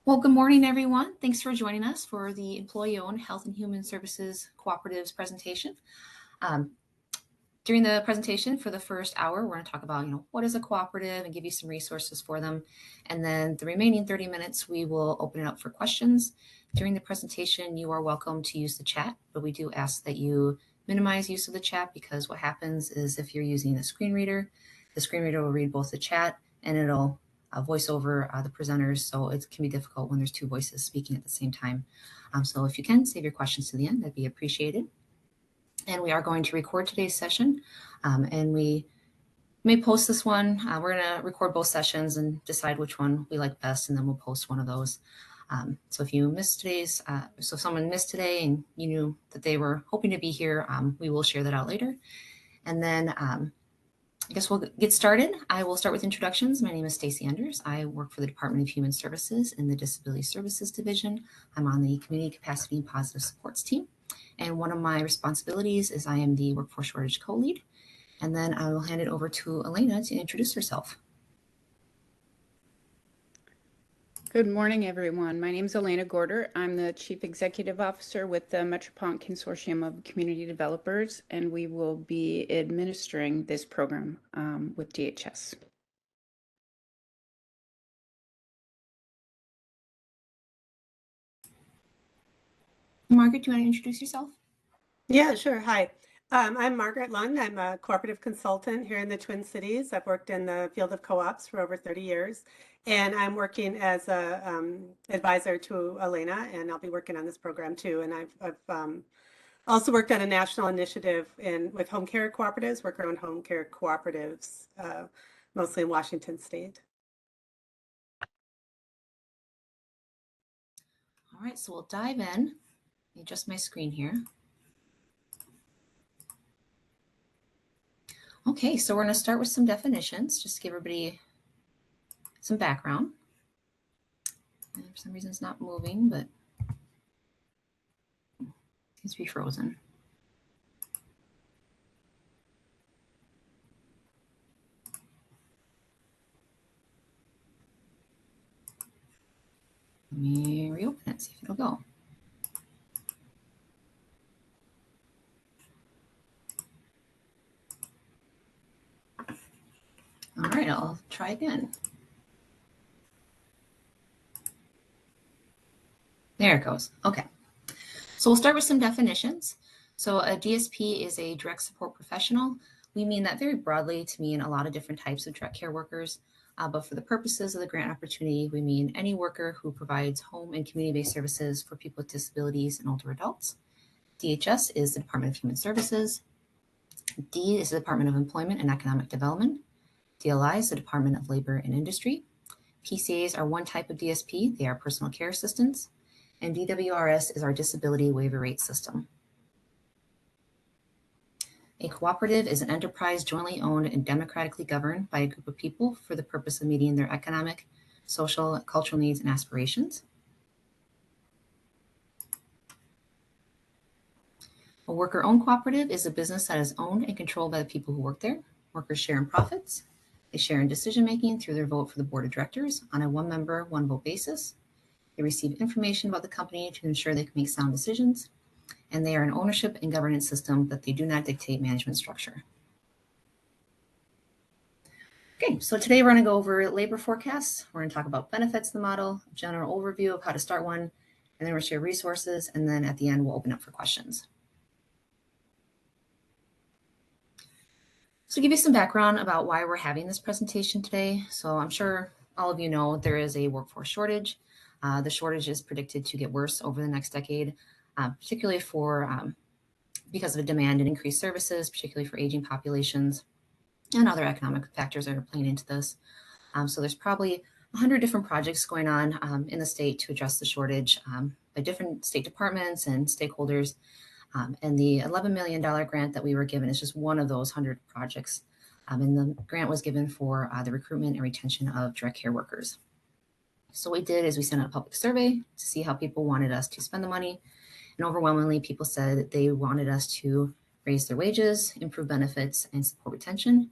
Well, good morning, everyone. Thanks for joining us for the Employee-Owned Health and Human Services Cooperatives presentation. During the presentation for the first hour, we're going to talk about, what is a cooperative and give you some resources for them. And then the remaining 30 minutes, we will open it up for questions. During the presentation, you are welcome to use the chat, but we do ask that you minimize use of the chat because what happens is if you're using a screen reader, the screen reader will read both the chat and it'll voice over the presenters, so it can be difficult when there's two voices speaking at the same time. So if you can, save your questions to the end, that'd be appreciated. And we are going to record today's session, and we may post this one. We're going to record both sessions and decide which one we like best, and then we'll post one of those. So if you missed today's, so if someone missed today and you knew that they were hoping to be here, we will share that out later. And then I guess we'll get started. I will start with introductions. My name is Stacey Enders. I work for the Department of Human Services in the Disability Services Division. I'm on the Community Capacity and Positive Supports team. And one of my responsibilities is I am the Workforce Shortage Co-Lead. And then I will hand it over to Elena to introduce herself. Good morning, everyone. My name is Elena Gorder. I'm the Chief Executive Officer with the Metropolitan Consortium of Community Developers, and we will be administering this program with DHS. Margaret, do you want to introduce yourself? Yeah, sure. Hi. I'm Margaret Lund. I'm a cooperative consultant here in the Twin Cities. I've worked in the field of co-ops for over 30 years, and I'm working as a advisor to Elena, and I'll be working on this program too. And I've also worked on a national initiative with home care cooperatives, worker-owned home care cooperatives, mostly in Washington State. All right, so we'll dive in. Adjust my screen here. Okay, so we're going to start with some definitions, just to give everybody some background. And for some reason, it's not moving, but it seems to be frozen. Let me reopen it, see if it'll go. All right, I'll try again. There it goes. Okay. So we'll start with some definitions. So a DSP is a direct support professional. We mean that very broadly to mean a lot of different types of direct care workers. But for the purposes of the grant opportunity, we mean any worker who provides home and community-based services for people with disabilities and older adults. DHS is the Department of Human Services. D is the Department of Employment and Economic Development. DLI is the Department of Labor and Industry. PCAs are one type of DSP. They are personal care assistants. And DWRS is our disability waiver rate system. A cooperative is an enterprise jointly owned and democratically governed by a group of people for the purpose of meeting their economic, social, cultural needs and aspirations. A worker-owned cooperative is a business that is owned and controlled by the people who work there. Workers share in profits. They share in decision-making through their vote for the board of directors on a one-member, one-vote basis. They receive information about the company to ensure they can make sound decisions. And they are an ownership and governance system that they do not dictate management structure. Okay, so today we're going to go over labor forecasts. We're going to talk about benefits of the model, a general overview of how to start one, and then we'll share resources, and then at the end we'll open up for questions. So to give you some background about why we're having this presentation today. So I'm sure all of you know there is a workforce shortage. The shortage is predicted to get worse over the next decade, particularly because of the demand and increased services, particularly for aging populations and other economic factors that are playing into this. So there's probably 100 different projects going on in the state to address the shortage by different state departments and stakeholders. And the $11 million grant that we were given is just one of those 100 projects. And the grant was given for the recruitment and retention of direct care workers. So what we did is we sent out a public survey to see how people wanted us to spend the money. And overwhelmingly, people said that they wanted us to raise their wages, improve benefits, and support retention.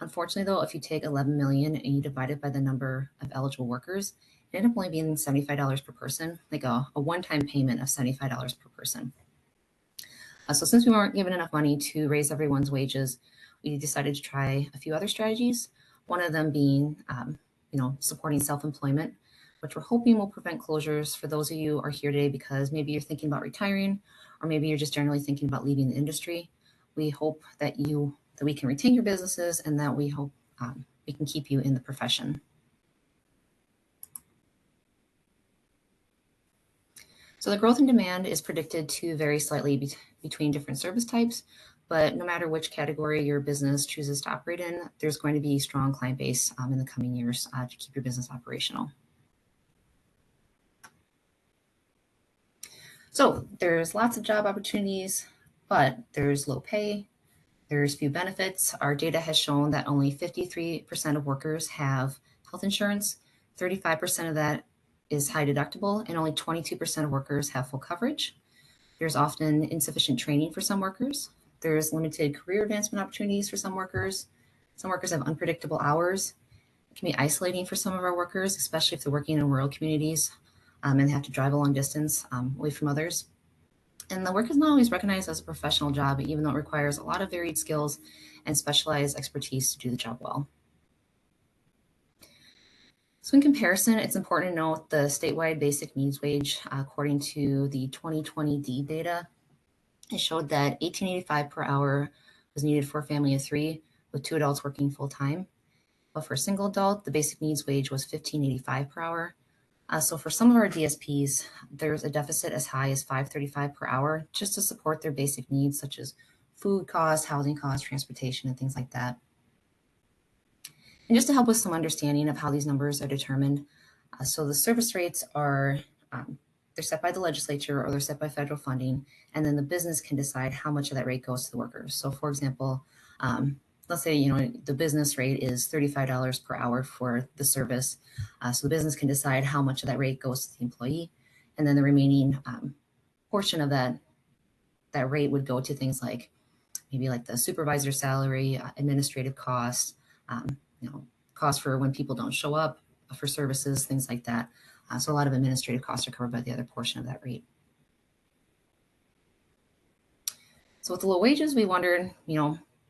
Unfortunately, though, if you take 11 million and you divide it by the number of eligible workers, It ended up only being $75 per person, like a one-time payment of $75 per person. So since we weren't given enough money to raise everyone's wages, we decided to try a few other strategies. One of them being, supporting self-employment, which we're hoping will prevent closures for those of you who are here today because maybe you're thinking about retiring, or maybe you're just generally thinking about leaving the industry. We hope that we can retain your businesses, and that we hope we can keep you in the profession. So the growth in demand is predicted to vary slightly between different service types, but no matter which category your business chooses to operate in, there's going to be a strong client base in the coming years to keep your business operational. So there's lots of job opportunities, but there's low pay, there's few benefits. Our data has shown that only 53% of workers have health insurance, 35% of that is high deductible, and only 22% of workers have full coverage. There's often insufficient training for some workers. There's limited career advancement opportunities for some workers. Some workers have unpredictable hours. It can be isolating for some of our workers, especially if they're working in rural communities and they have to drive a long distance away from others. And the work is not always recognized as a professional job, even though it requires a lot of varied skills and specialized expertise to do the job well. So in comparison, it's important to note the statewide basic needs wage, according to the 2020 DEED data, it showed that $18.85 per hour was needed for a family of 3 with 2 adults working full time. But for a single adult, the basic needs wage was $15.85 per hour. So for some of our DSPs, there's a deficit as high as $5.35 per hour just to support their basic needs, such as food costs, housing costs, transportation, and things like that. And just to help with some understanding of how these numbers are determined, so the service rates are they're set by the legislature or they're set by federal funding, and then the business can decide how much of that rate goes to the workers. So for example, let's say the business rate is $35 per hour for the service. So the business can decide how much of that rate goes to the employee, and then the remaining portion of that rate would go to things like maybe like the supervisor's salary, administrative costs, costs for when people don't show up for services, things like that. So a lot of administrative costs are covered by the other portion of that rate. So with the low wages, we wondered,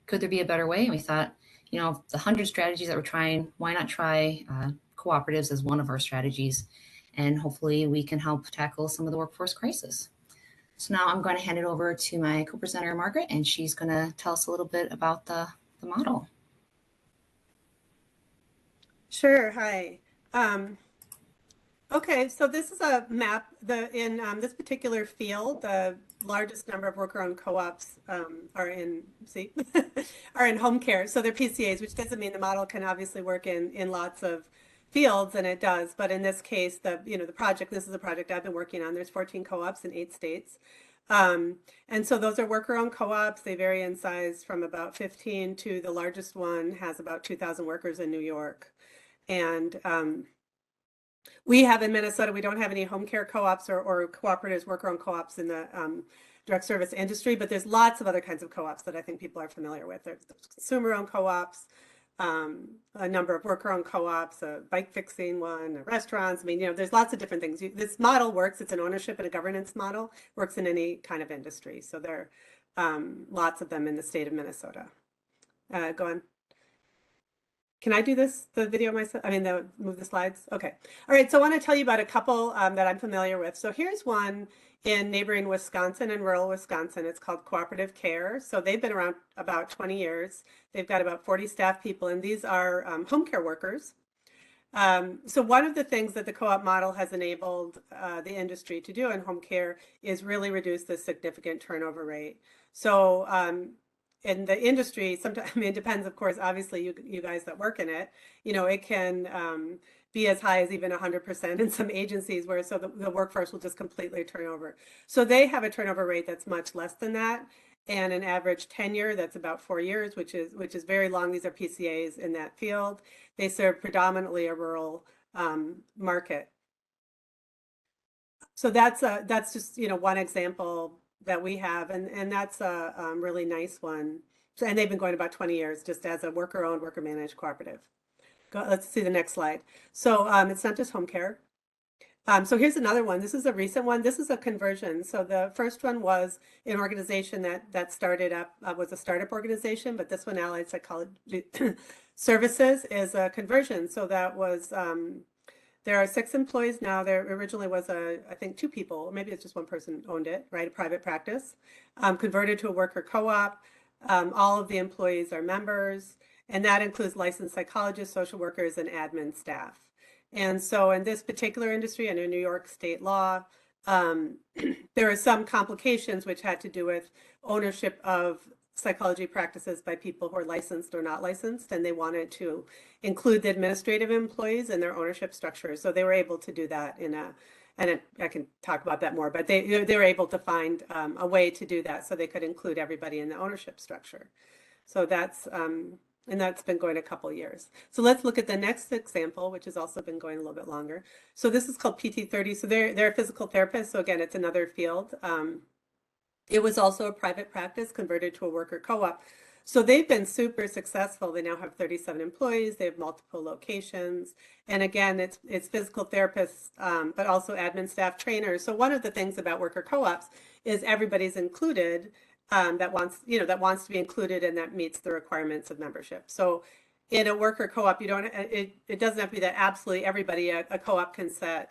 could there be a better way? And we thought, the 100 strategies that we're trying, why not try cooperatives as one of our strategies? And hopefully we can help tackle some of the workforce crisis. So now I'm going to hand it over to my co-presenter, Margaret, and she's going to tell us a little bit about the model. Sure. Hi. Okay, so this is a map. In this particular field, the largest number of worker-owned co-ops are in are in home care. So they're PCAs, which doesn't mean the model can obviously work in lots of fields, and it does. But in this case, the project. This is a project I've been working on. There's 14 co-ops in 8 states. And so those are worker-owned co-ops. They vary in size from about 15 to the largest one has about 2,000 workers in New York. And we have in Minnesota, we don't have any home care co-ops or cooperatives, worker-owned co-ops in the direct service industry, but there's lots of other kinds of co-ops that I think people are familiar with. There's consumer-owned co-ops, a number of worker-owned co-ops, a bike fixing one, restaurants. I mean, there's lots of different things. This model works. It's an ownership and a governance model. Works in any kind of industry. So there are lots of them in the state of Minnesota. Go on. Can I do this, the video myself? I mean, move the slides? Okay. All right, so I want to tell you about a couple that I'm familiar with. So here's one in neighboring Wisconsin, in rural Wisconsin. It's called Cooperative Care. So they've been around about 20 years. They've got about 40 staff people, and these are home care workers. So one of the things that the co-op model has enabled the industry to do in home care is really reduce the significant turnover rate. So in the industry, sometimes, I mean, it depends, of course, obviously you guys that work in it, it can be as high as even 100% in some agencies where the workforce will just completely turn over. So they have a turnover rate that's much less than that, and an average tenure that's about 4 years, which is very long. These are PCAs in that field. They serve predominantly a rural market. So that's just one example that we have, and that's a really nice one. So, and they've been going about 20 years just as a worker-owned, worker-managed cooperative. Let's see the next slide. So it's not just home care. So here's another one. This is a recent one. This is a conversion. So the first one was an organization that started up, was a startup organization, but this one, Allied Psychology Services, is a conversion. So that was, there are 6 employees now. There originally was I think 2 people, maybe it's just one person owned it, right? A private practice, converted to a worker co-op. All of the employees are members, and that includes licensed psychologists, social workers, and admin staff. And so in this particular industry, under New York state law, there are some complications which had to do with ownership of psychology practices by people who are licensed or not licensed, and they wanted to include the administrative employees in their ownership structure. So they were able to do that I can talk about that more, but they were able to find a way to do that so they could include everybody in the ownership structure. So that's and that's been going a couple years. So let's look at the next example, which has also been going a little bit longer. So this is called PT30. So they're a physical therapist. So again, it's another field. It was also a private practice converted to a worker co-op. So they've been super successful. They now have 37 employees. They have multiple locations. And again, it's physical therapists, but also admin staff, trainers. So one of the things about worker co-ops is everybody's included that wants to be included and that meets the requirements of membership. So in a worker co-op, it doesn't have to be that absolutely everybody. A co-op can set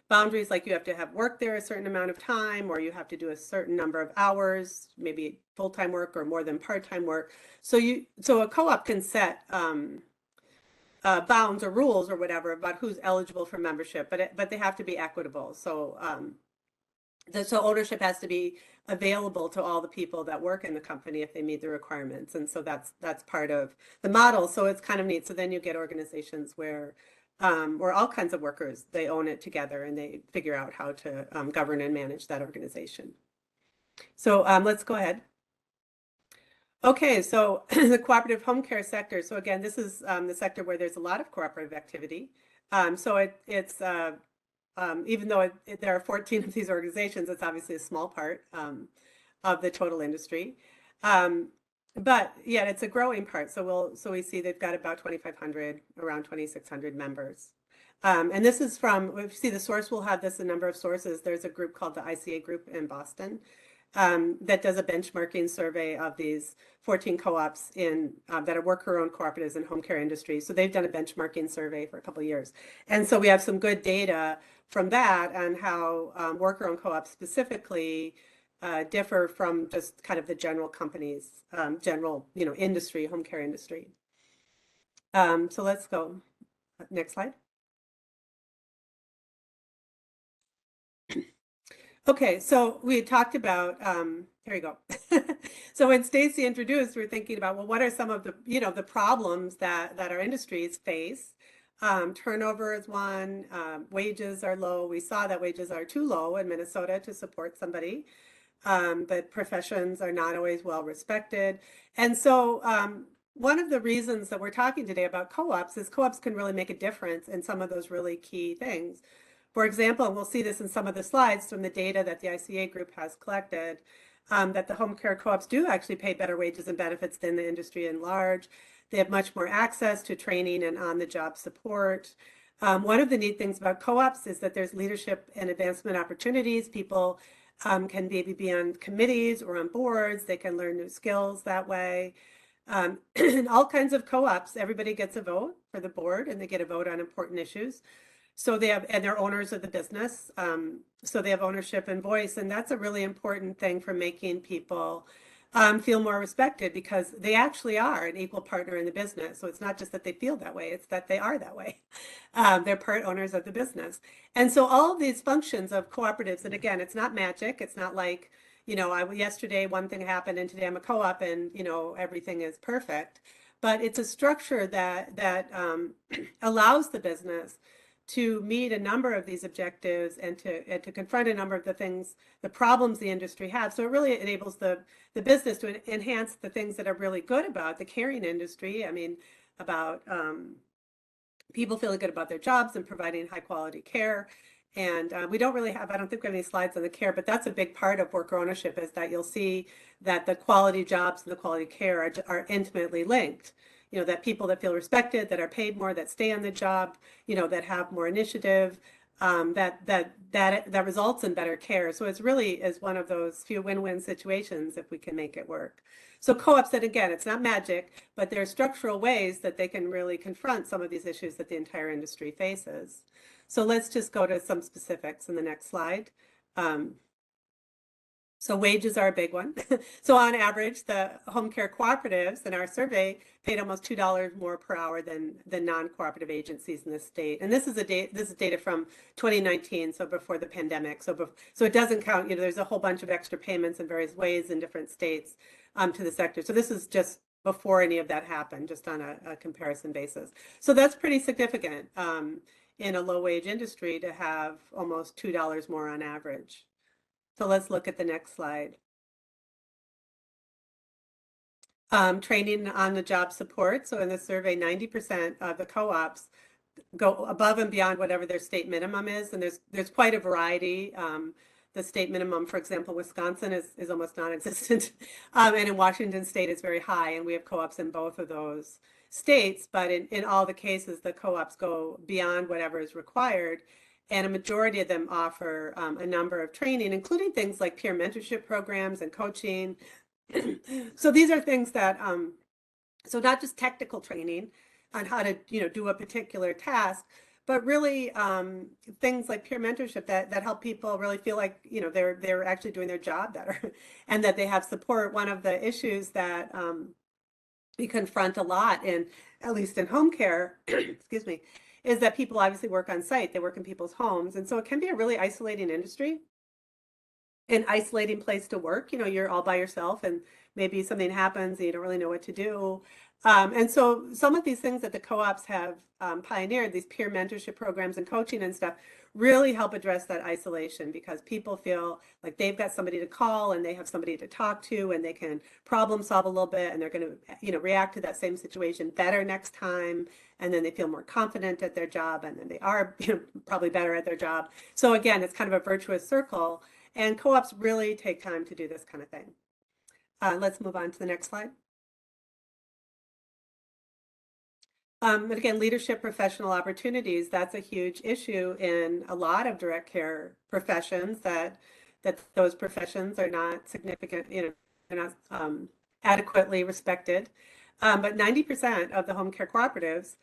boundaries, like you have to have worked there a certain amount of time, or you have to do a certain number of hours, maybe full-time work or more than part-time work. So a co-op can set bounds or rules or whatever about who's eligible for membership, but they have to be equitable. So so ownership has to be available to all the people that work in the company if they meet the requirements. And so that's part of the model. So it's kind of neat. So then you get organizations where all kinds of workers, they own it together and they figure out how to govern and manage that organization. So let's go ahead. Okay, so the cooperative home care sector. So again, this is the sector where there's a lot of cooperative activity. So it's even though there are 14 of these organizations, it's obviously a small part of the total industry. But yeah, it's a growing part. So we see they've got about 2,500, around 2,600 members. And this is from, we see the source will have this, a number of sources. There's a group called the ICA group in Boston that does a benchmarking survey of these 14 co-ops that are worker-owned cooperatives in home care industry. So they've done a benchmarking survey for a couple of years. And so we have some good data from that on how worker-owned co-ops specifically differ from just kind of the general companies, general, industry, home care industry. So let's go. Next slide. Okay, so we had talked about, here you go. So when Stacy introduced, we were thinking about, well, what are some of the, the problems that our industries face? Turnover is one, wages are low. We saw that wages are too low in Minnesota to support somebody. But professions are not always well respected. And so one of the reasons that we're talking today about co-ops is co-ops can really make a difference in some of those really key things. For example, and we'll see this in some of the slides from the data that the ICA group has collected, that the home care co-ops do actually pay better wages and benefits than the industry in large. They have much more access to training and on-the-job support. One of the neat things about co-ops is that there's leadership and advancement opportunities. People can maybe be on committees or on boards. They can learn new skills that way. In all kinds of co-ops, everybody gets a vote for the board and they get a vote on important issues. So and they're owners of the business. So they have ownership and voice. And that's a really important thing for making people feel more respected, because they actually are an equal partner in the business. So it's not just that they feel that way, it's that they are that way. They're part owners of the business. And so all of these functions of cooperatives, and again, it's not magic. It's not like, yesterday one thing happened and today I'm a co-op and, everything is perfect. But it's a structure that allows the business to meet a number of these objectives and to confront a number of the problems the industry has. So it really enables the business to enhance the things that are really good about the caring industry. I mean, about people feeling good about their jobs and providing high quality care. And we don't really have, I don't think we have any slides on the care, but that's a big part of worker ownership, is that you'll see that the quality jobs and the quality care are intimately linked. That people that feel respected, that are paid more, that stay on the job, that have more initiative, that results in better care. So it's really is one of those few win-win situations if we can make it work. So co-ops, and again, it's not magic, but there are structural ways that they can really confront some of these issues that the entire industry faces. So let's just go to some specifics in the next slide. So wages are a big one. So on average, the home care cooperatives in our survey paid almost $2 more per hour than the non-cooperative agencies in the state. And this is data from 2019, so before the pandemic. So it doesn't count, there's a whole bunch of extra payments in various ways in different states to the sector. So this is just before any of that happened, just on a comparison basis. So that's pretty significant in a low wage industry to have almost $2 more on average. So let's look at the next slide. Training on the job support. So in the survey, 90% of the co-ops go above and beyond whatever their state minimum is. And there's quite a variety. The state minimum, for example, Wisconsin is almost non-existent. And in Washington state, it's very high. And we have co-ops in both of those states. But in all the cases, the co-ops go beyond whatever is required. And a majority of them offer a number of training, including things like peer mentorship programs and coaching. So these are things that, so not just technical training on how to, do a particular task, but really things like peer mentorship that help people really feel like, they're actually doing their job better and that they have support. One of the issues that we confront a lot at least in home care, excuse me, is that people obviously work on site. They work in people's homes. And so it can be a really isolating industry, an isolating place to work. You're all by yourself and maybe something happens and you don't really know what to do. And so some of these things that the co-ops have pioneered, these peer mentorship programs and coaching and stuff, really help address that isolation because people feel like they've got somebody to call and they have somebody to talk to and they can problem solve a little bit and they're going to, react to that same situation better next time. And then they feel more confident at their job and then they are probably better at their job. So again, it's kind of a virtuous circle and co-ops really take time to do this kind of thing. Let's move on to the next slide. And again, leadership professional opportunities, that's a huge issue in a lot of direct care professions that those professions are not significant, they're not adequately respected. But 90% of the home care cooperatives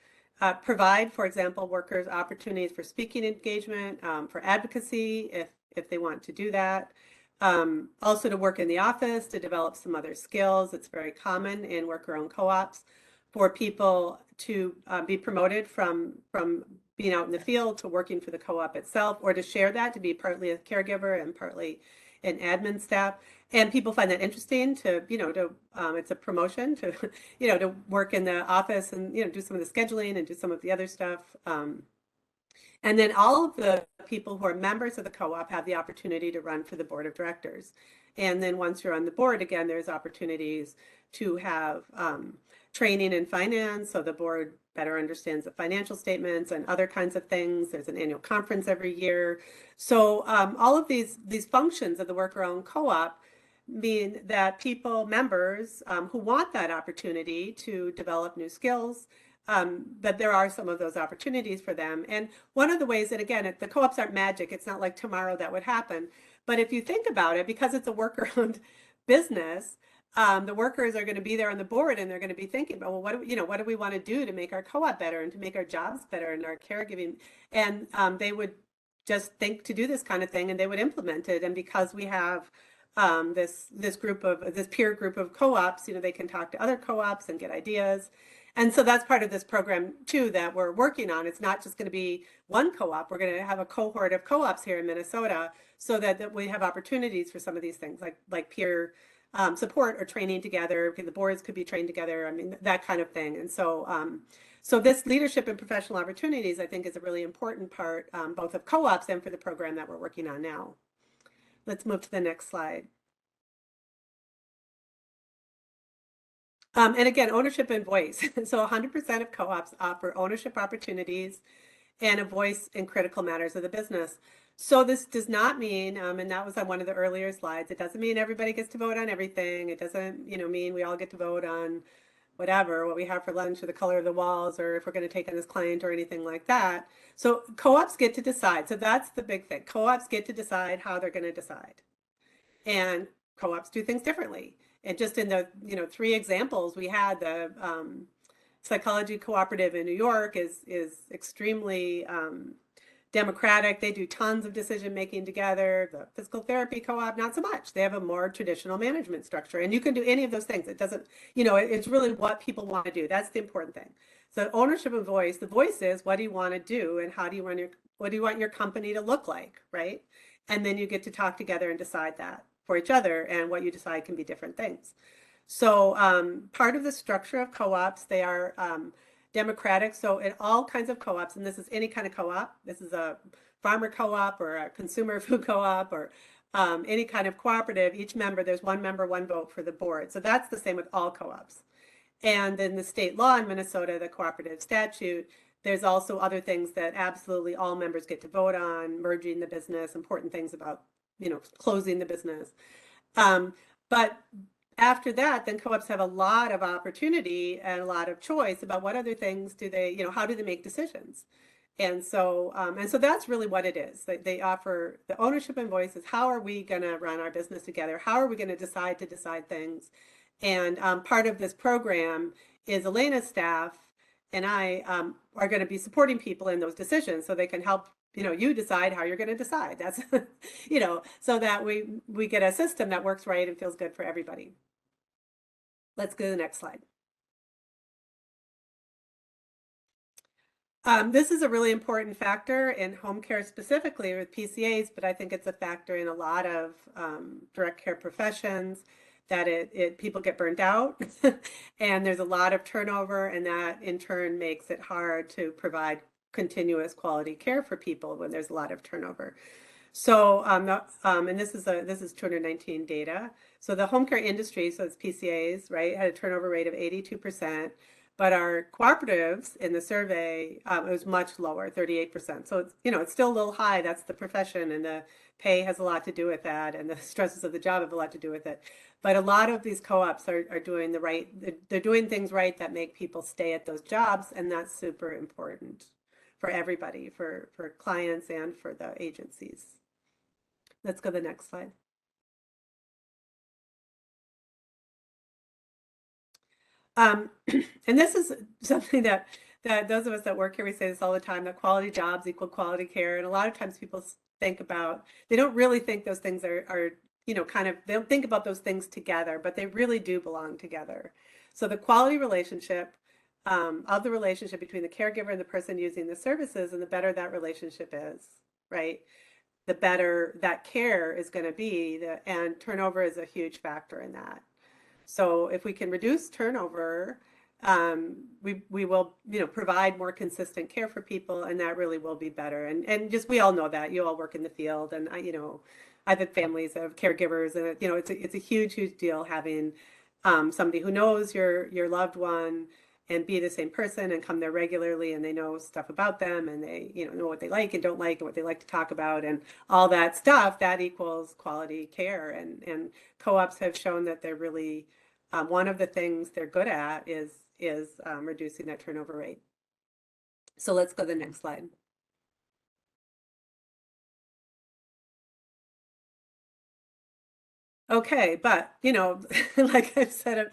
provide, for example, workers opportunities for speaking engagement, for advocacy if they want to do that. Also to work in the office, to develop some other skills. It's very common in worker-owned co-ops for people to be promoted from being out in the field to working for the co-op itself, or to share that, to be partly a caregiver and partly an admin staff. And people find that interesting to, it's a promotion to, to work in the office and, do some of the scheduling and do some of the other stuff. And then all of the people who are members of the co-op have the opportunity to run for the board of directors. And then once you're on the board, again, there's opportunities to have training in finance, so the board better understands the financial statements and other kinds of things. There's an annual conference every year. So all of these functions of the worker-owned co-op mean that members who want that opportunity to develop new skills, that there are some of those opportunities for them. And one of the ways that, again, the co-ops aren't magic, it's not like tomorrow that would happen. But if you think about it, because it's a worker-owned business, the workers are going to be there on the board and they're going to be thinking about, well, what do we want to do to make our co-op better and to make our jobs better and our caregiving? And they would just think to do this kind of thing and they would implement it. And because we have this peer group of co-ops, they can talk to other co-ops and get ideas. And so that's part of this program too that we're working on. It's not just going to be one co-op. We're going to have a cohort of co-ops here in Minnesota so that we have opportunities for some of these things like peer support or training together. The boards could be trained together. I mean, that kind of thing. And so, so this leadership and professional opportunities, I think, is a really important part, both of co-ops and for the program that we're working on now. Let's move to the next slide. And again, ownership and voice. So 100% of co-ops offer ownership opportunities and a voice in critical matters of the business. So this does not mean, and that was on one of the earlier slides, it doesn't mean everybody gets to vote on everything. It doesn't, mean we all get to vote on whatever, what we have for lunch or the color of the walls or if we're going to take on this client or anything like that. So co-ops get to decide. So that's the big thing. Co-ops get to decide how they're going to decide. And co-ops do things differently. And just in the 3 examples we had, the psychology cooperative in New York is extremely democratic. They do tons of decision making together. The physical therapy co-op, not so much. They have a more traditional management structure, and you can do any of those things. It doesn't, it's really what people want to do. That's the important thing. So ownership and voice. The voice is what do you want to do, and how do you run your, what do you want your company to look like, right? And then you get to talk together and decide that for each other, and what you decide can be different things. So part of the structure of co-ops, they are democratic. So in all kinds of co-ops, and this is any kind of co-op, this is a farmer co-op or a consumer food co-op or any kind of cooperative, each member, there's 1 member, 1 vote for the board. So that's the same with all co-ops. And in the state law in Minnesota, the cooperative statute, there's also other things that absolutely all members get to vote on, merging the business, important things about, closing the business. But after that, then co-ops have a lot of opportunity and a lot of choice about what other things do they, how do they make decisions? And so that's really what it is. They offer the ownership and voices. How are we going to run our business together? How are we going to decide things? And part of this program is Elena's staff and I are going to be supporting people in those decisions so they can help you decide how you're going to decide. That's so that we get a system that works right and feels good for everybody. Let's go to the next slide. This is a really important factor in home care specifically with PCAs, but I think it's a factor in a lot of direct care professions that people get burnt out and there's a lot of turnover, and that in turn makes it hard to provide continuous quality care for people when there's a lot of turnover. So, and this is 219 data. So the home care industry, so it's PCAs, right, had a turnover rate of 82%, but our cooperatives in the survey, it was much lower, 38%. So it's, it's still a little high. That's the profession, and the pay has a lot to do with that, and the stresses of the job have a lot to do with it. But a lot of these co-ops are doing they're doing things right that make people stay at those jobs, and that's super important for everybody, for clients and for the agencies. Let's go to the next slide. And this is something that those of us that work here, we say this all the time, that quality jobs equal quality care. And a lot of times people think about, they don't really think those things are they don't think about those things together, but they really do belong together. So the quality relationship of the relationship between the caregiver and the person using the services, and the better that relationship is, right? The better that care is going to be, and turnover is a huge factor in that. So if we can reduce turnover, we will, provide more consistent care for people, and that really will be better. And just, we all know that. You all work in the field, and I've had families of caregivers, and it's a huge, huge deal having somebody who knows your loved one and be the same person and come there regularly, and they know stuff about them, and they know what they like and don't like and what they like to talk about, and all that stuff, that equals quality care. And co-ops have shown that they're really one of the things they're good at is reducing that turnover rate. So let's go to the next slide. Okay, but like I've said,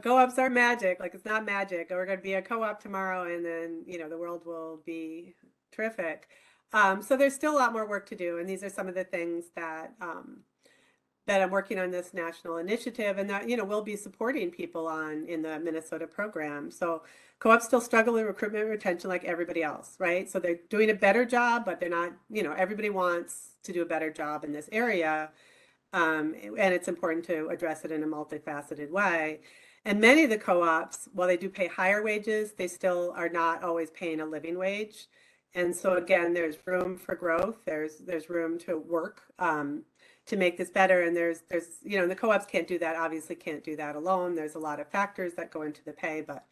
co-ops are magic. Like, it's not magic. We're going to be a co-op tomorrow, and then the world will be terrific. So there's still a lot more work to do, and these are some of the things that that I'm working on this national initiative, and that we'll be supporting people on in the Minnesota program. So co-ops still struggle with recruitment and retention like everybody else, right? So they're doing a better job, but they're not. Everybody wants to do a better job in this area. And it's important to address it in a multifaceted way. And many of the co-ops, while they do pay higher wages, they still are not always paying a living wage. And so again, there's room for growth. There's room to work to make this better. And there's the co-ops can't do that. Obviously, can't do that alone. There's a lot of factors that go into the pay, but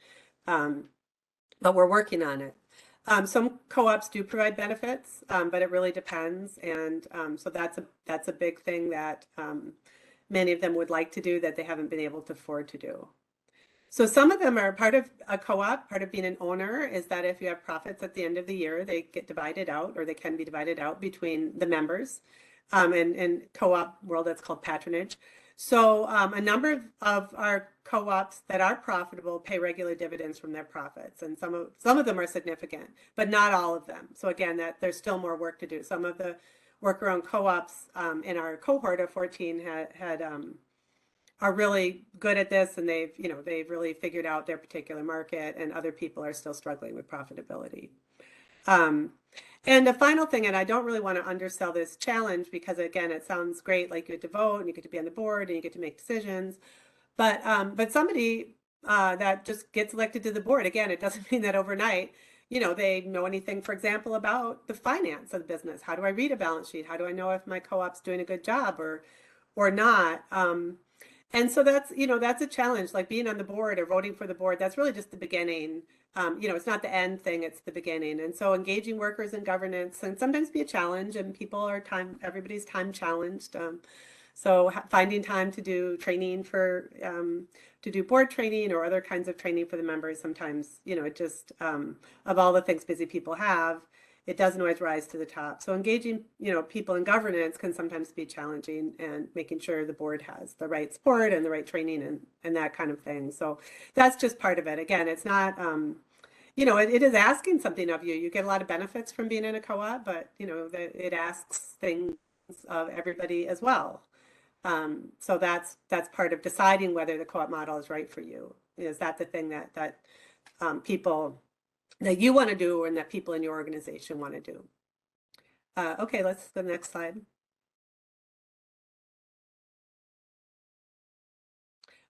we're working on it. Some co-ops do provide benefits, but it really depends. And so that's a big thing that many of them would like to do that they haven't been able to afford to do. So some of them are part of a co-op. Part of being an owner is that if you have profits at the end of the year, they get divided out, or they can be divided out between the members. In co-op world, that's called patronage. So a number of our co-ops that are profitable pay regular dividends from their profits, and some of them are significant, but not all of them. So again, that there's still more work to do. Some of the worker-owned co-ops in our cohort of 14 are really good at this, and they've really figured out their particular market, and other people are still struggling with profitability. And the final thing, and I don't really want to undersell this challenge, because again, it sounds great, like you get to vote and you get to be on the board and you get to make decisions, but somebody that just gets elected to the board, again, it doesn't mean that overnight, they know anything, for example, about the finance of the business. How do I read a balance sheet? How do I know if my co-op's doing a good job or not? And so that's a challenge, like being on the board or voting for the board. That's really just the beginning. It's not the end thing, it's the beginning. And so engaging workers in governance can sometimes be a challenge, and everybody's time challenged. So finding time to do training to do board training or other kinds of training for the members, sometimes, it just, of all the things busy people have, it doesn't always rise to the top. So engaging, people in governance can sometimes be challenging, and making sure the board has the right support and the right training and that kind of thing. So that's just part of it. Again, it's not, it is asking something of you. You get a lot of benefits from being in a co-op, but, it asks things of everybody as well. So that's part of deciding whether the co-op model is right for you. Is that the thing that people that you want to do, and that people in your organization want to do? Okay, let's go to the next slide.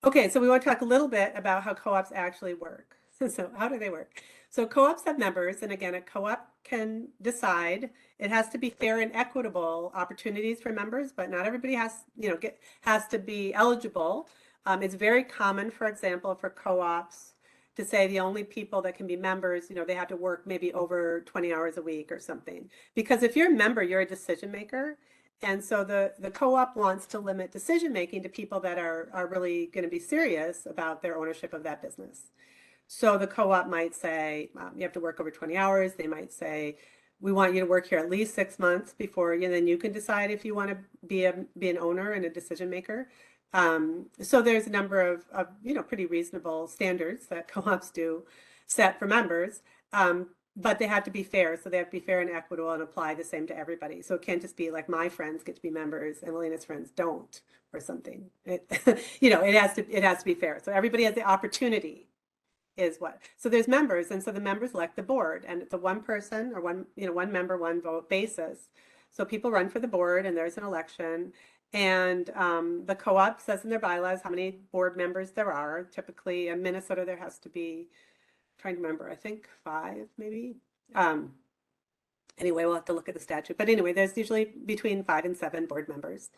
Okay, so we want to talk a little bit about how co-ops actually work. So how do they work? So co-ops have members, and again, a co-op can decide. It has to be fair and equitable opportunities for members, but not everybody has to be eligible. It's very common, for example, for co-ops to say the only people that can be members, they have to work maybe over 20 hours a week or something. Because if you're a member, you're a decision maker. And so the co-op wants to limit decision making to people that are really going to be serious about their ownership of that business. So the co-op might say, you have to work over 20 hours. They might say, we want you to work here at least 6 months before then you can decide if you want to be an owner and a decision maker. So there's a number of pretty reasonable standards that co-ops do set for members. But they have to be fair. So they have to be fair and equitable and apply the same to everybody. So it can't just be like my friends get to be members and Elena's friends don't, or something. It has to be fair. So everybody has the opportunity. So there's members, and so the members elect the board, and it's a one person or one member, one vote basis. So people run for the board, and there's an election, and the co-op says in their bylaws how many board members there are. Typically in Minnesota, there has to be, trying to remember, I think 5 maybe. Anyway, we'll have to look at the statute, but anyway, there's usually between 5 and 7 board members.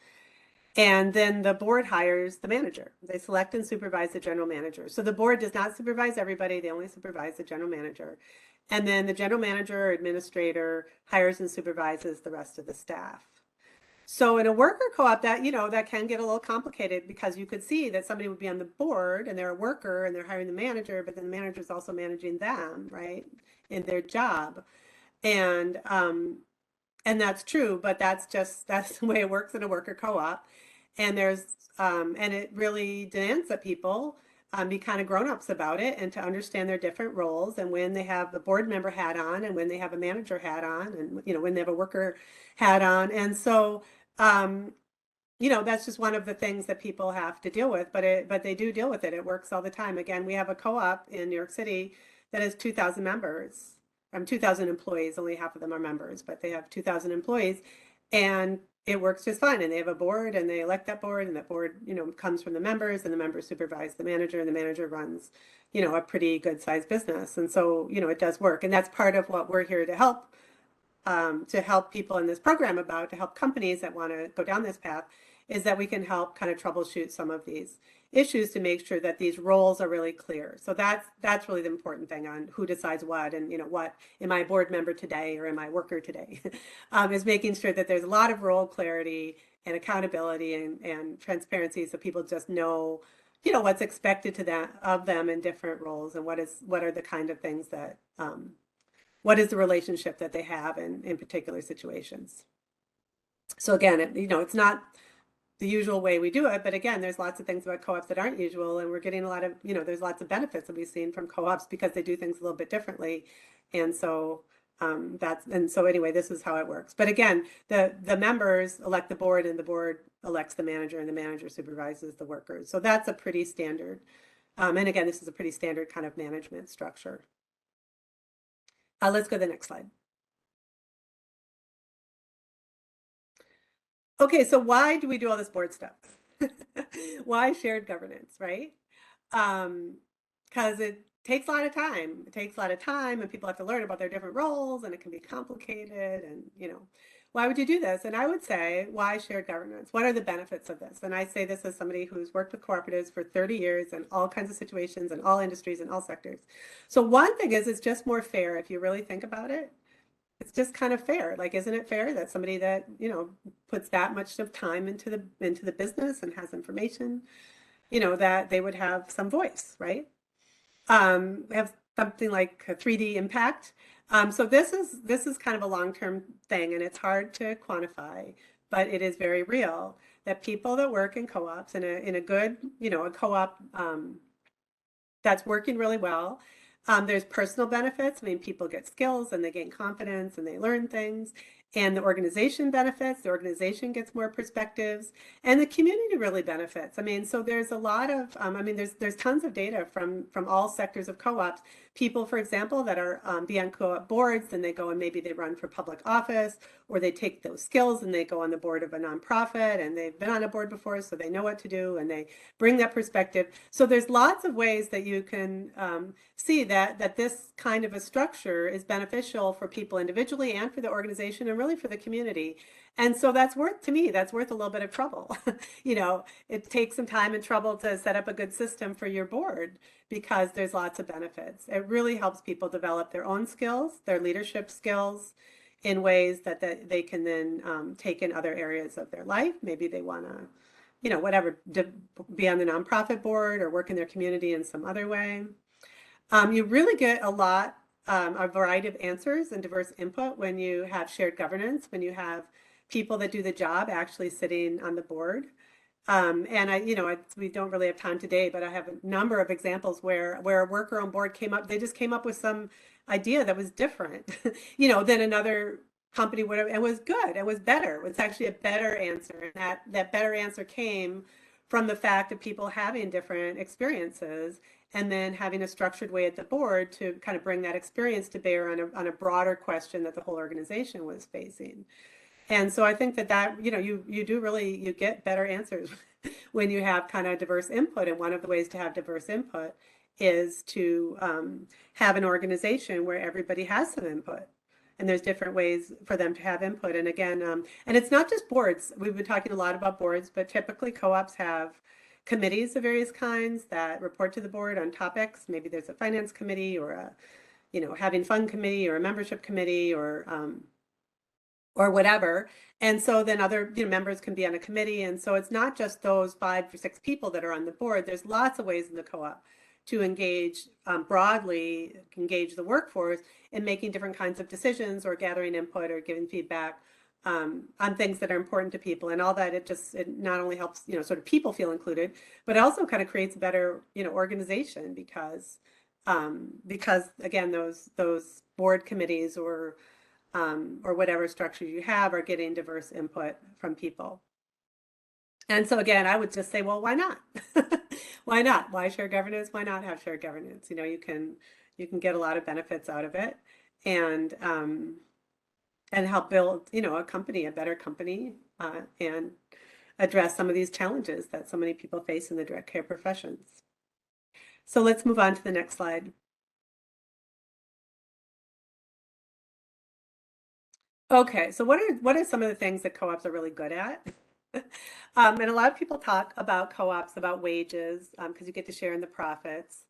And then the board hires the manager. They select and supervise the general manager. So the board does not supervise everybody. They only supervise the general manager. And then the general manager or administrator hires and supervises the rest of the staff. So in a worker co-op, that can get a little complicated, because you could see that somebody would be on the board and they're a worker and they're hiring the manager, but then the manager is also managing them, right, in their job. And that's true, but that's the way it works in a worker co-op. And and it really demands that people be kind of grown-ups about it, and to understand their different roles, and when they have the board member hat on, and when they have a manager hat on, and when they have a worker hat on. And so that's just one of the things that people have to deal with, but they do deal with it. It works all the time. Again, we have a co-op in New York City that has 2,000 members. 2,000 employees, only half of them are members, but they have 2,000 employees, and it works just fine. And they have a board, and they elect that board, and that board, comes from the members, and the members supervise the manager, and the manager runs, a pretty good sized business. And so, it does work. And that's part of what we're here to help people in this program to help companies that want to go down this path, is that we can help kind of troubleshoot some of these issues to make sure that these roles are really clear. So that's really the important thing on who decides what, and what, am I a board member today or am I a worker today? Is making sure that there's a lot of role clarity and accountability and transparency, so people just know you know, what's expected of them in different roles, and what are the kind of things that what is the relationship that they have in particular situations. So again, you know, it's not the usual way we do it, but again, there's lots of things about co-ops that aren't usual, and we're getting a lot of, you know, there's lots of benefits that we've seen from co-ops because they do things a little bit differently. And so anyway, this is how it works. But again, the members elect the board, and the board elects the manager, and the manager supervises the workers. So that's a pretty standard. And again, this is a pretty standard kind of management structure. Let's go to the next slide. Okay, so why do we do all this board stuff? Why shared governance, right? Because it takes a lot of time. It takes a lot of time, and people have to learn about their different roles, and it can be complicated. And, you know, why would you do this? And I would say, why shared governance? What are the benefits of this? And I say this as somebody who's worked with cooperatives for 30 years in all kinds of situations, in all industries, in all sectors. So one thing is, it's just more fair if you really think about it. It's just kind of fair. Like, isn't it fair that somebody that, you know, puts that much of time into the business and has information, you know, that they would have some voice, right? Have something like a 3D impact. So this is kind of a long-term thing, and it's hard to quantify, but it is very real that people that work in co-ops in a good, you know, a co-op that's working really well. There's personal benefits. I mean, people get skills and they gain confidence and they learn things. And the organization benefits. The organization gets more perspectives, and the community really benefits. I mean, so there's a lot of, I mean, there's tons of data from all sectors of co-ops. People, for example, that are be on co-op boards, and they go and maybe they run for public office, or they take those skills and they go on the board of a nonprofit, and they've been on a board before, so they know what to do, and they bring that perspective. So there's lots of ways that you can see that this kind of a structure is beneficial for people individually and for the organization and really for the community. And so that's worth, to me, that's worth a little bit of trouble. You know, it takes some time and trouble to set up a good system for your board because there's lots of benefits. It really helps people develop their own skills, their leadership skills, in ways that they can then take in other areas of their life. Maybe they want to, you know, whatever, be on the nonprofit board or work in their community in some other way. You really get a variety of answers and diverse input when you have shared governance, when you have people that do the job actually sitting on the board. And you know, we don't really have time today, but I have a number of examples where a worker on board they just came up with some idea that was different, you know, than another company would have, and was good. It was better. It was actually a better answer. And that better answer came from the fact of people having different experiences and then having a structured way at the board to kind of bring that experience to bear on a broader question that the whole organization was facing. And so I think that you know, you do really, you get better answers when you have kind of diverse input. And one of the ways to have diverse input is to have an organization where everybody has some input. And there's different ways for them to have input. And again, and it's not just boards. We've been talking a lot about boards, but typically co-ops have committees of various kinds that report to the board on topics. Maybe there's a finance committee or a, you know, having fun committee or a membership committee or whatever. And so then other, you know, members can be on a committee. And so it's not just those 5 or 6 people that are on the board. There's lots of ways in the co-op to engage broadly, engage the workforce in making different kinds of decisions or gathering input or giving feedback on things that are important to people. And all that, it not only helps, you know, sort of people feel included, but it also kind of creates a better, you know, organization because again, those board committees or whatever structure you have are getting diverse input from people. And so again, I would just say, well, why not? Why not? Why share governance? Why not have shared governance? You know, you can get a lot of benefits out of it and help build, you know, a better company, and address some of these challenges that so many people face in the direct care professions. So let's move on to the next slide. Okay, so what are some of the things that co-ops are really good at? And a lot of people talk about co-ops, about wages, because you get to share in the profits.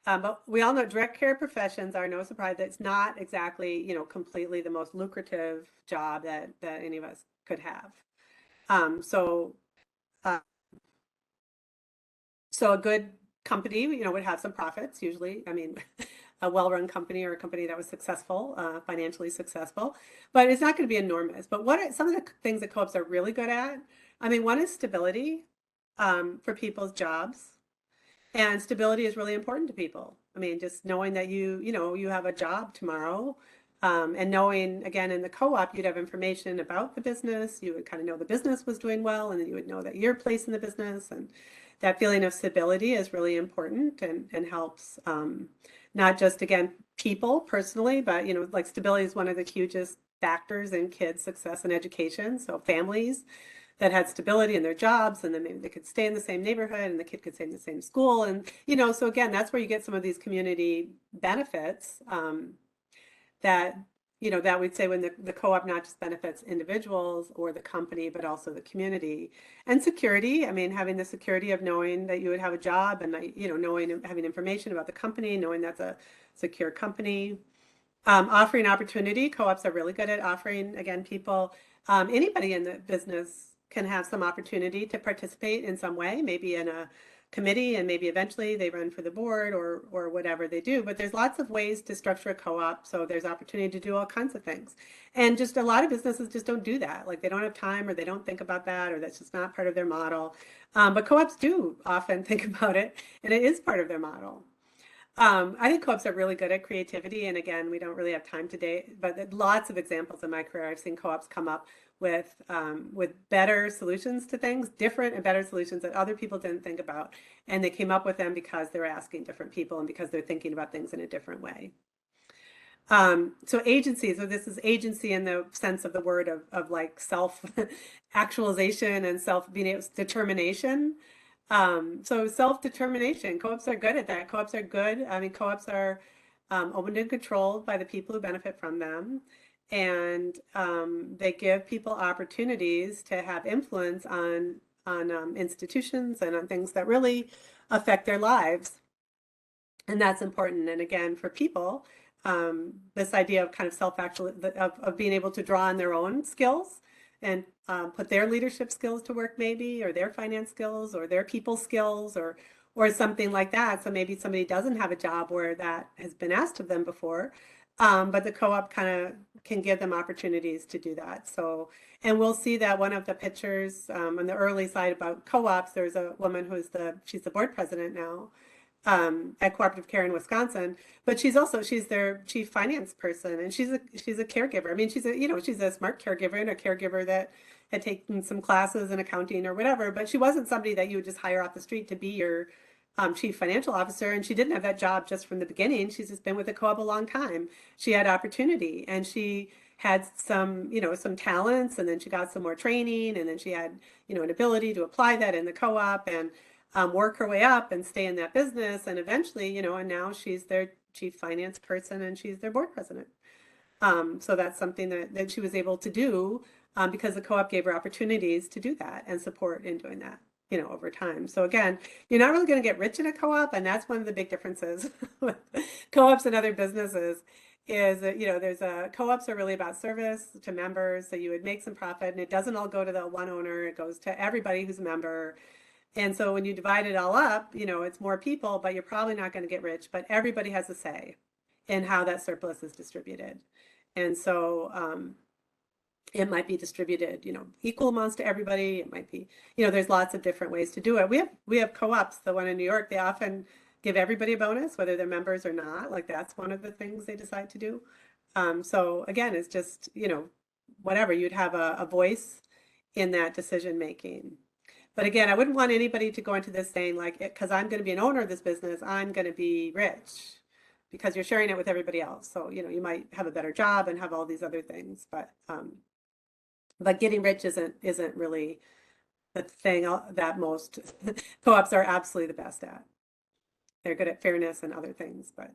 But we all know direct care professions are, no surprise, that it's not exactly, you know, completely the most lucrative job that any of us could have. So So a good company, would have some profits usually. I mean, a well-run company or a company that was successful, financially successful, but it's not going to be enormous. But what are some of the things that co-ops are really good at? I mean, one is stability for people's jobs. And stability is really important to people. I mean, just knowing that you have a job tomorrow, and knowing, again, in the co-op, you'd have information about the business. You would kind of know the business was doing well, and then you would know that your place in the business. And that feeling of stability is really important and helps not just, again, people personally, but, like stability is one of the hugest factors in kids' success and education. So families that had stability in their jobs, and then maybe they could stay in the same neighborhood and the kid could stay in the same school. And, so again, that's where you get some of these community benefits that, that we'd say when the co-op not just benefits individuals or the company, but also the community. And security, I mean, having the security of knowing that you would have a job and, knowing, having information about the company, knowing that's a secure company. Offering opportunity, co-ops are really good at offering, again, people, anybody in the business can have some opportunity to participate in some way, maybe in a committee, and maybe eventually they run for the board or whatever they do. But there's lots of ways to structure a co-op, so there's opportunity to do all kinds of things. And just a lot of businesses just don't do that. Like they don't have time, or they don't think about that, or that's just not part of their model. But co-ops do often think about it, and it is part of their model. I think co-ops are really good at creativity. And again, we don't really have time today, but lots of examples in my career, I've seen co-ops come up with better solutions to things, different and better solutions that other people didn't think about. And they came up with them because they're asking different people and because they're thinking about things in a different way. So agency, so this is agency in the sense of the word of like self-actualization and being able determination. So self-determination, co-ops are good at that. Co-ops are good. I mean, co-ops are owned and controlled by the people who benefit from them. And they give people opportunities to have influence on institutions and on things that really affect their lives. And that's important. And again, for people, this idea of kind of self-actual, of being able to draw on their own skills and put their leadership skills to work, maybe, or their finance skills, or their people skills, or something like that. So maybe somebody doesn't have a job where that has been asked of them before, but the co-op kind of can give them opportunities to do that. So, and we'll see that one of the pictures on the early side about co-ops, there's a woman who's she's the board president now at Cooperative Care in Wisconsin, but she's their chief finance person, and she's a caregiver. I mean, she's a smart caregiver and a caregiver that had taken some classes in accounting or whatever, but she wasn't somebody that you would just hire off the street to be your chief financial officer. And she didn't have that job just from the beginning. She's just been with the co-op a long time. She had opportunity, and she had some talents, and then she got some more training, and then she had, an ability to apply that in the co-op and work her way up and stay in that business. And eventually, and now she's their chief finance person and she's their board president. So that's something that she was able to do because the co-op gave her opportunities to do that and support in doing that, over time. So again, you're not really going to get rich in a co-op, and that's one of the big differences with co-ops and other businesses is that, there's co-ops are really about service to members. So you would make some profit, and it doesn't all go to the one owner, it goes to everybody who's a member. And so when you divide it all up, it's more people, but you're probably not going to get rich, but everybody has a say in how that surplus is distributed. And so it might be distributed, equal amounts to everybody. It might be, there's lots of different ways to do it. We have co-ops, the one in New York, they often give everybody a bonus, whether they're members or not. Like that's one of the things they decide to do. So again, it's just, whatever, you'd have a voice in that decision making. But again, I wouldn't want anybody to go into this saying like, because I'm going to be an owner of this business, I'm going to be rich, because you're sharing it with everybody else. So, you might have a better job and have all these other things, but getting rich isn't really the thing that most co-ops are absolutely the best at. They're good at fairness and other things, but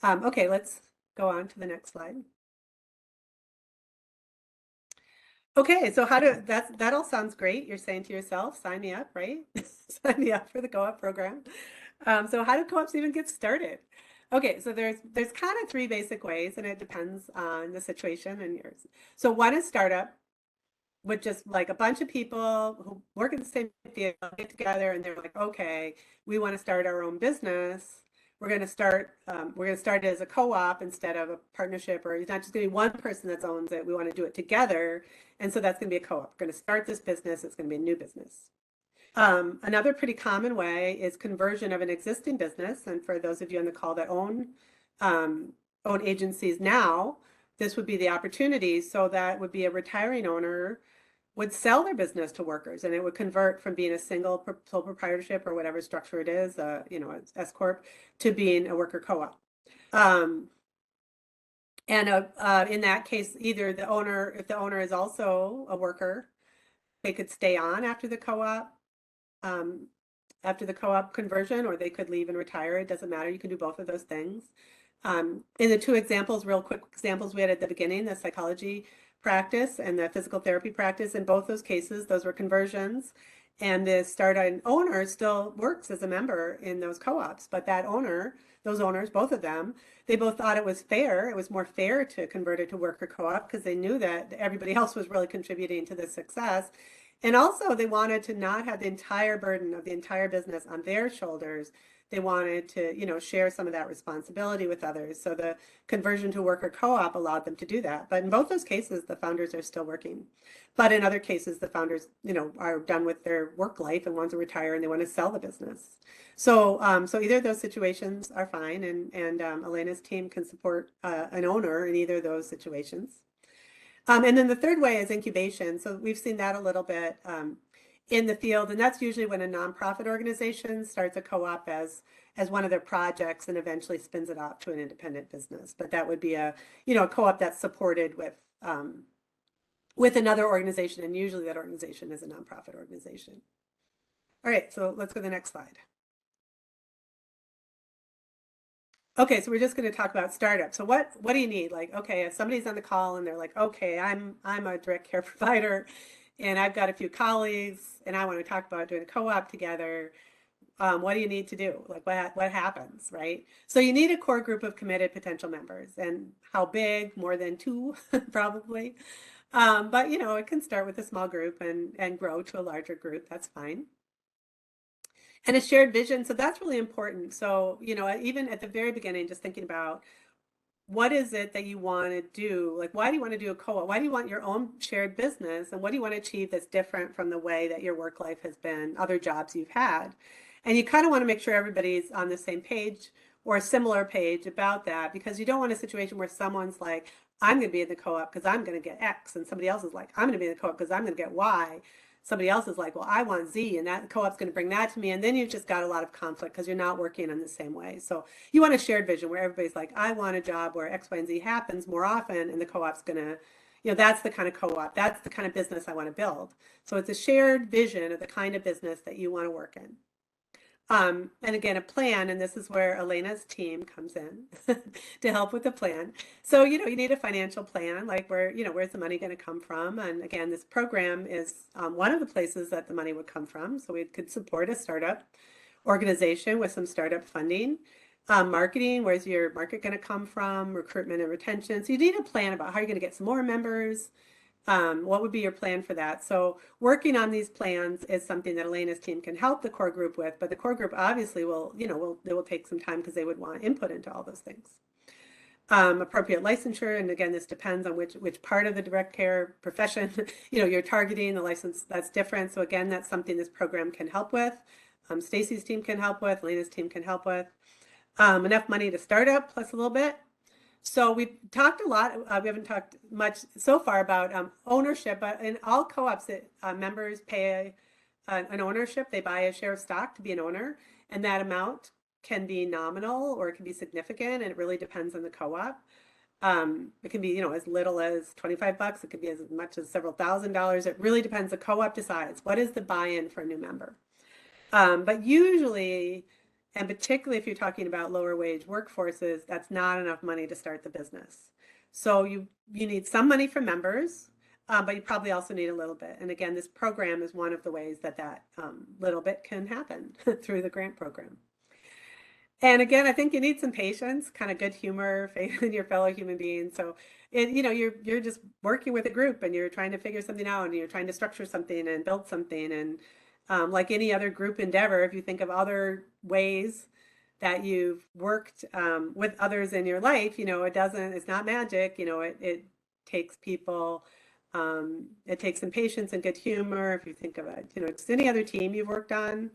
okay, let's go on to the next slide. Okay, so that all sounds great. You're saying to yourself, sign me up, right? Sign me up for the co-op program. So how do co-ops even get started? Okay, so there's kind of three basic ways, and it depends on the situation and yours. So one is startup. with just like a bunch of people who work in the same field get together and they're like, okay, we want to start our own business. We're going to start it as a co-op instead of a partnership, or it's not just going to be one person that owns it. We want to do it together. And so that's going to be a co-op. We're going to start this business. It's going to be a new business. Another pretty common way is conversion of an existing business. And for those of you on the call that own agencies now, this would be the opportunity. So that would be a retiring owner would sell their business to workers, and it would convert from being a single sole proprietorship or whatever structure it is, S corp, to being a worker co-op. In that case, either if the owner is also a worker, they could stay on after the co-op conversion, or they could leave and retire. It doesn't matter. You can do both of those things. In the two examples, real quick examples we had at the beginning, the psychology practice and the physical therapy practice, in both those cases, those were conversions. And the start-on owner still works as a member in those co-ops, but those owners, both of them, they both thought it was fair. It was more fair to convert it to worker co-op because they knew that everybody else was really contributing to the success. And also they wanted to not have the entire burden of the entire business on their shoulders. They wanted to, share some of that responsibility with others. So the conversion to worker co-op allowed them to do that. But in both those cases, the founders are still working. But in other cases, the founders, are done with their work life and want to retire and they want to sell the business. So either of those situations are fine, and Elena's team can support an owner in either of those situations. And then the third way is incubation. So we've seen that a little bit in the field, and that's usually when a nonprofit organization starts a co-op as one of their projects and eventually spins it off to an independent business. But that would be a co-op that's supported with another organization, and usually that organization is a nonprofit organization. All right, so let's go to the next slide. Okay, so we're just going to talk about startups. So what do you need? Like, okay, if somebody's on the call and they're like, okay, I'm a direct care provider and I've got a few colleagues and I want to talk about doing a co-op together. What do you need to do? Like what happens, right? So you need a core group of committed potential members. And how big? More than 2, probably. But it can start with a small group and grow to a larger group. That's fine. And a shared vision. So that's really important. So, even at the very beginning, just thinking about what is it that you want to do? Like, why do you want to do a co-op? Why do you want your own shared business? And what do you want to achieve that's different from the way that your work life has been, other jobs you've had? And you kind of want to make sure everybody's on the same page or a similar page about that, because you don't want a situation where someone's like, I'm going to be in the co-op because I'm going to get X, and somebody else is like, I'm going to be in the co-op because I'm going to get Y. Somebody else is like, well, I want Z, and that co-op's going to bring that to me. And then you've just got a lot of conflict because you're not working in the same way. So you want a shared vision where everybody's like, I want a job where X, Y, and Z happens more often, and the co-op's going to, that's the kind of co-op, that's the kind of business I want to build. So it's a shared vision of the kind of business that you want to work in. And again, a plan, and this is where Elena's team comes in to help with the plan. So, you need a financial plan, like where's the money going to come from? And again, this program is one of the places that the money would come from. So we could support a startup organization with some startup funding. Marketing, where's your market going to come from? Recruitment and retention. So you need a plan about how you're going to get some more members. What would be your plan for that? So working on these plans is something that Elena's team can help the core group with, but the core group obviously they will take some time because they would want input into all those things. Appropriate licensure, and again, this depends on which part of the direct care profession you're targeting. The license, that's different. So again, that's something this program can help with. Stacy's team can help with, Elena's team can help with. Enough money to start up, plus a little bit. So we've talked a lot, we haven't talked much so far about ownership, but in all co-ops, members pay an ownership. They buy a share of stock to be an owner, and that amount can be nominal or it can be significant, and it really depends on the co-op. It can be, as little as $25. It could be as much as several $1,000s. It really depends. The co-op decides what is the buy-in for a new member. But usually, and particularly if you're talking about lower wage workforces, that's not enough money to start the business. So you need some money from members, but you probably also need a little bit. And again, this program is one of the ways that little bit can happen through the grant program. And again, I think you need some patience, kind of good humor, faith in your fellow human beings. So you're just working with a group and you're trying to figure something out and you're trying to structure something and build something. And like any other group endeavor, if you think of other ways that you've worked with others in your life, it's not magic, it takes people, it takes some patience and good humor. If you think of it, just any other team you've worked on,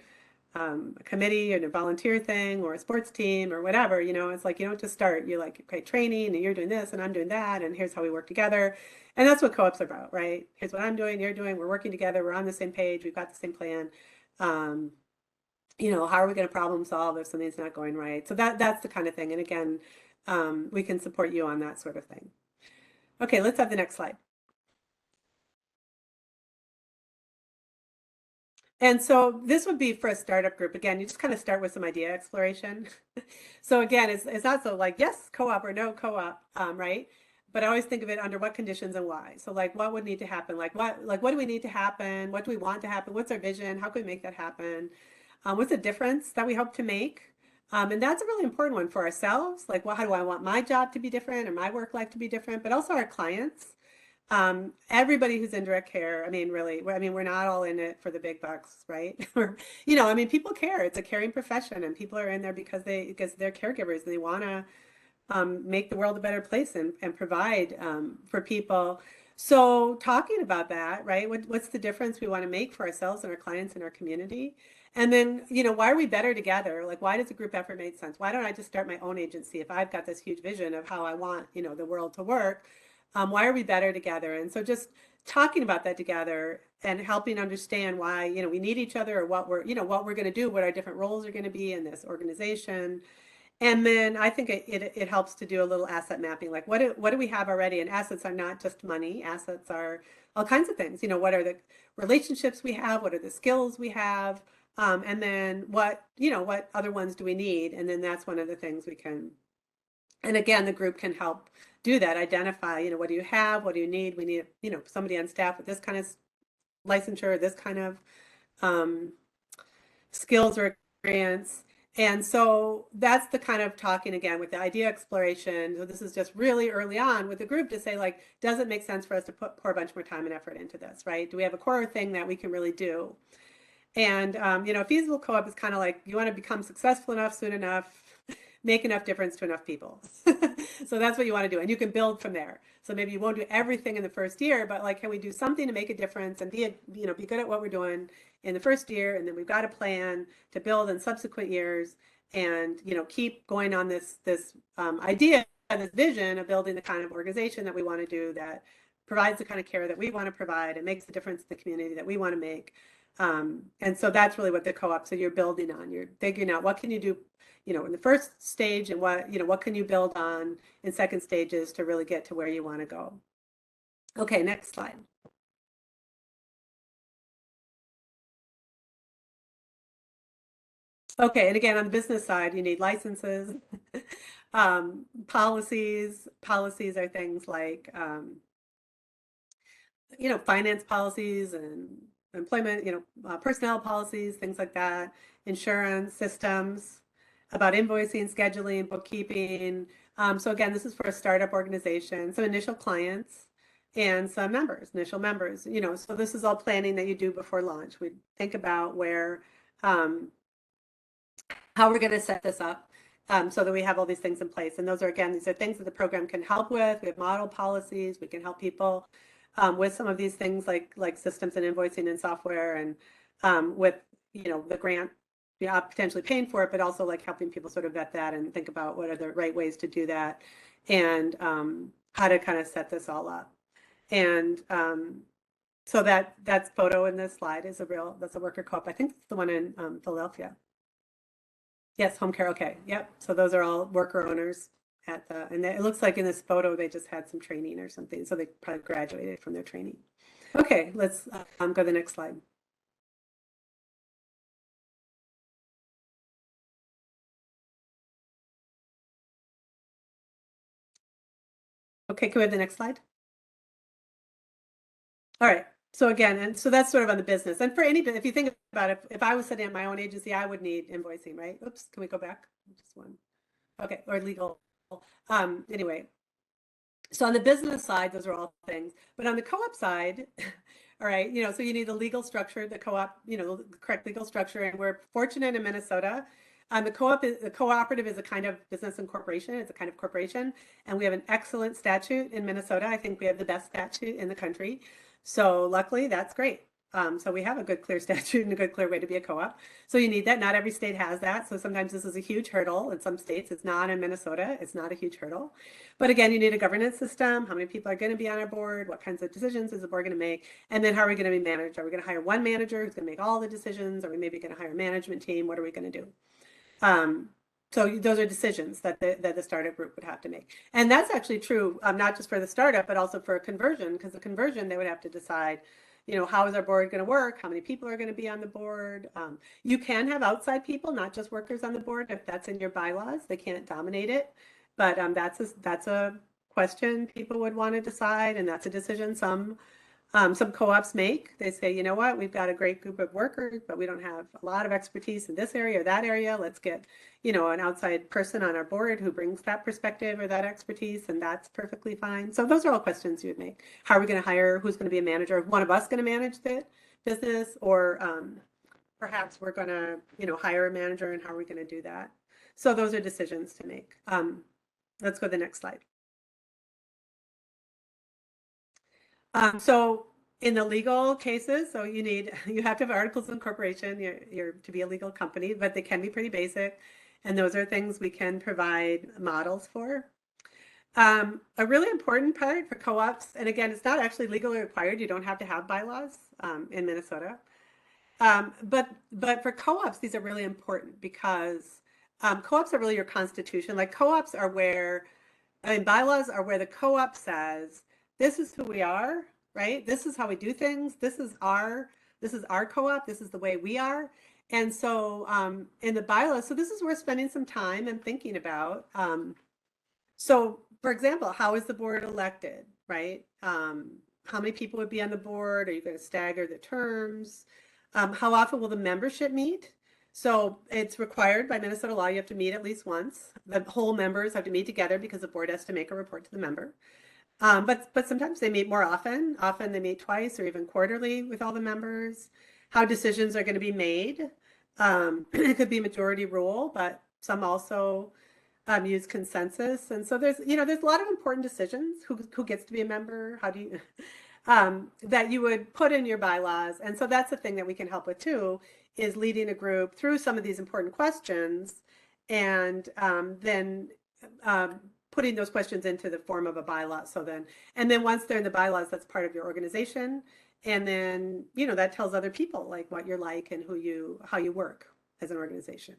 a committee and a volunteer thing or a sports team or whatever, it's like you don't just start, you're like, okay, training and you're doing this and I'm doing that and here's how we work together. And that's what co-ops are about, right? Here's what I'm doing, you're doing, we're working together, we're on the same page, we've got the same plan. How are we going to problem solve if something's not going right? So that's the kind of thing. And again, we can support you on that sort of thing. Okay, let's have the next slide. And so this would be for a startup group. Again, you just kind of start with some idea exploration. So again, it's not so like, yes, co-op or no co-op, right? But I always think of it under what conditions and why. So like, what would need to happen? Like what do we need to happen? What do we want to happen? What's our vision? How can we make that happen? What's the difference that we hope to make? And that's a really important one for ourselves. Like, how do I want my job to be different or my work life to be different? But also our clients. Everybody who's in direct care, I mean, really, we're not all in it for the big bucks, right? People care. It's a caring profession and people are in there because they're caregivers and they want to make the world a better place and provide for people. So talking about that, right? What's the difference we want to make for ourselves and our clients and our community? And then, why are we better together? Like, why does a group effort make sense? Why don't I just start my own agency if I've got this huge vision of how I want, the world to work? Why are we better together? And so just talking about that together and helping understand why, we need each other or what we're going to do, what our different roles are going to be in this organization. And then I think it helps to do a little asset mapping. Like what do we have already? And assets are not just money. Assets are all kinds of things. What are the relationships we have? What are the skills we have? And then what other ones do we need? And then that's one of the things we can, and again, the group can help do that, identify, what do you have? What do you need? We need, somebody on staff with this kind of licensure, this kind of skills or experience. And so that's the kind of talking again with the idea exploration. So this is just really early on with the group to say, like, does it make sense for us to pour a bunch more time and effort into this, right? Do we have a core thing that we can really do? And, feasible co-op is kind of like, you want to become successful enough soon enough, make enough difference to enough people. So that's what you want to do. And you can build from there. So maybe you won't do everything in the first year, but like, can we do something to make a difference and be good at what we're doing in the first year? And then we've got a plan to build in subsequent years and, keep going on this idea, this vision of building the kind of organization that we want to do that provides the kind of care that we want to provide and makes the difference in the community that we want to make. And so that's really what the co-op, so you're building on, you're figuring out what can you do, in the first stage and what can you build on in second stages to really get to where you want to go. Okay, next slide. Okay, and again, on the business side, you need licenses, policies. Policies are things like, finance policies and employment, personnel policies, things like that, insurance systems, about invoicing, scheduling, bookkeeping. So again, this is for a startup organization, some initial clients and some initial members, so this is all planning that you do before launch. We think about how we're going to set this up so that we have all these things in place. And these are things that the program can help with. We have model policies. We can help people with some of these things like systems and invoicing and software and with, the grant potentially paying for it, but also like helping people sort of vet that and think about what are the right ways to do that and how to kind of set this all up. And so that's photo in this slide that's a worker co-op. I think it's the one in Philadelphia. Yes, home care. Okay. Yep. So those are all worker owners and it looks like in this photo, they just had some training or something. So they probably graduated from their training. Okay, let's go to the next slide. Okay, can we have the next slide? All right. So again, and so that's sort of on the business. And for anybody, if you think about it, if I was setting up my own agency, I would need invoicing, right? Oops, can we go back? Just one. Okay, or legal. Anyway, So on the business side, those are all things. But on the co-op side, all right, so you need the legal structure, the co-op, the correct legal structure. And we're fortunate in Minnesota. The cooperative is a kind of business and corporation. It's a kind of corporation. And we have an excellent statute in Minnesota. I think we have the best statute in the country. So luckily, that's great. So we have a good, clear statute and a good, clear way to be a co-op. So you need that. Not every state has that. So sometimes this is a huge hurdle. In some states, it's not. In Minnesota, it's not a huge hurdle. But again, you need a governance system. How many people are going to be on our board? What kinds of decisions is the board going to make? And then how are we going to be managed? Are we going to hire one manager who's going to make all the decisions? Are we maybe going to hire a management team? What are we going to do? So those are decisions that the startup group would have to make. And that's actually true, not just for the startup, but also for a conversion, because the conversion, they would have to decide, how is our board going to work? How many people are going to be on the board? You can have outside people, not just workers on the board, if that's in your bylaws. They can't dominate it. But that's a question people would want to decide, and that's a decision some co-ops make. They say, you know what, we've got a great group of workers, but we don't have a lot of expertise in this area or that area. Let's get, an outside person on our board who brings that perspective or that expertise, and that's perfectly fine. So those are all questions you would make. How are we going to hire? Who's going to be a manager? One of us going to manage the business, or perhaps we're going to, hire a manager, and how are we going to do that? So those are decisions to make. Let's go to the next slide. So in the legal cases, so you have to have articles of incorporation, you're to be a legal company, but they can be pretty basic. And those are things we can provide models for. A really important part for co-ops, and again, it's not actually legally required. You don't have to have bylaws in Minnesota. But for co-ops, these are really important because co-ops are really your constitution. Like bylaws are where the co-op says, this is who we are, right? This is how we do things. This is our co-op. This is the way we are. And so in the bylaws, so this is worth spending some time and thinking about. So for example, how is the board elected, right? How many people would be on the board? Are you going to stagger the terms? How often will the membership meet? So it's required by Minnesota law, you have to meet at least once. The whole members have to meet together because the board has to make a report to the member. But sometimes they meet more often. Often they meet twice or even quarterly with all the members. How decisions are going to be made. It could be majority rule, but some also use consensus. And so there's a lot of important decisions. Who gets to be a member? How do you that you would put in your bylaws. And so that's the thing that we can help with too, is leading a group through some of these important questions, and then putting those questions into the form of a bylaw. And then once they're in the bylaws, that's part of your organization. And then, that tells other people like what you're like and how you work as an organization.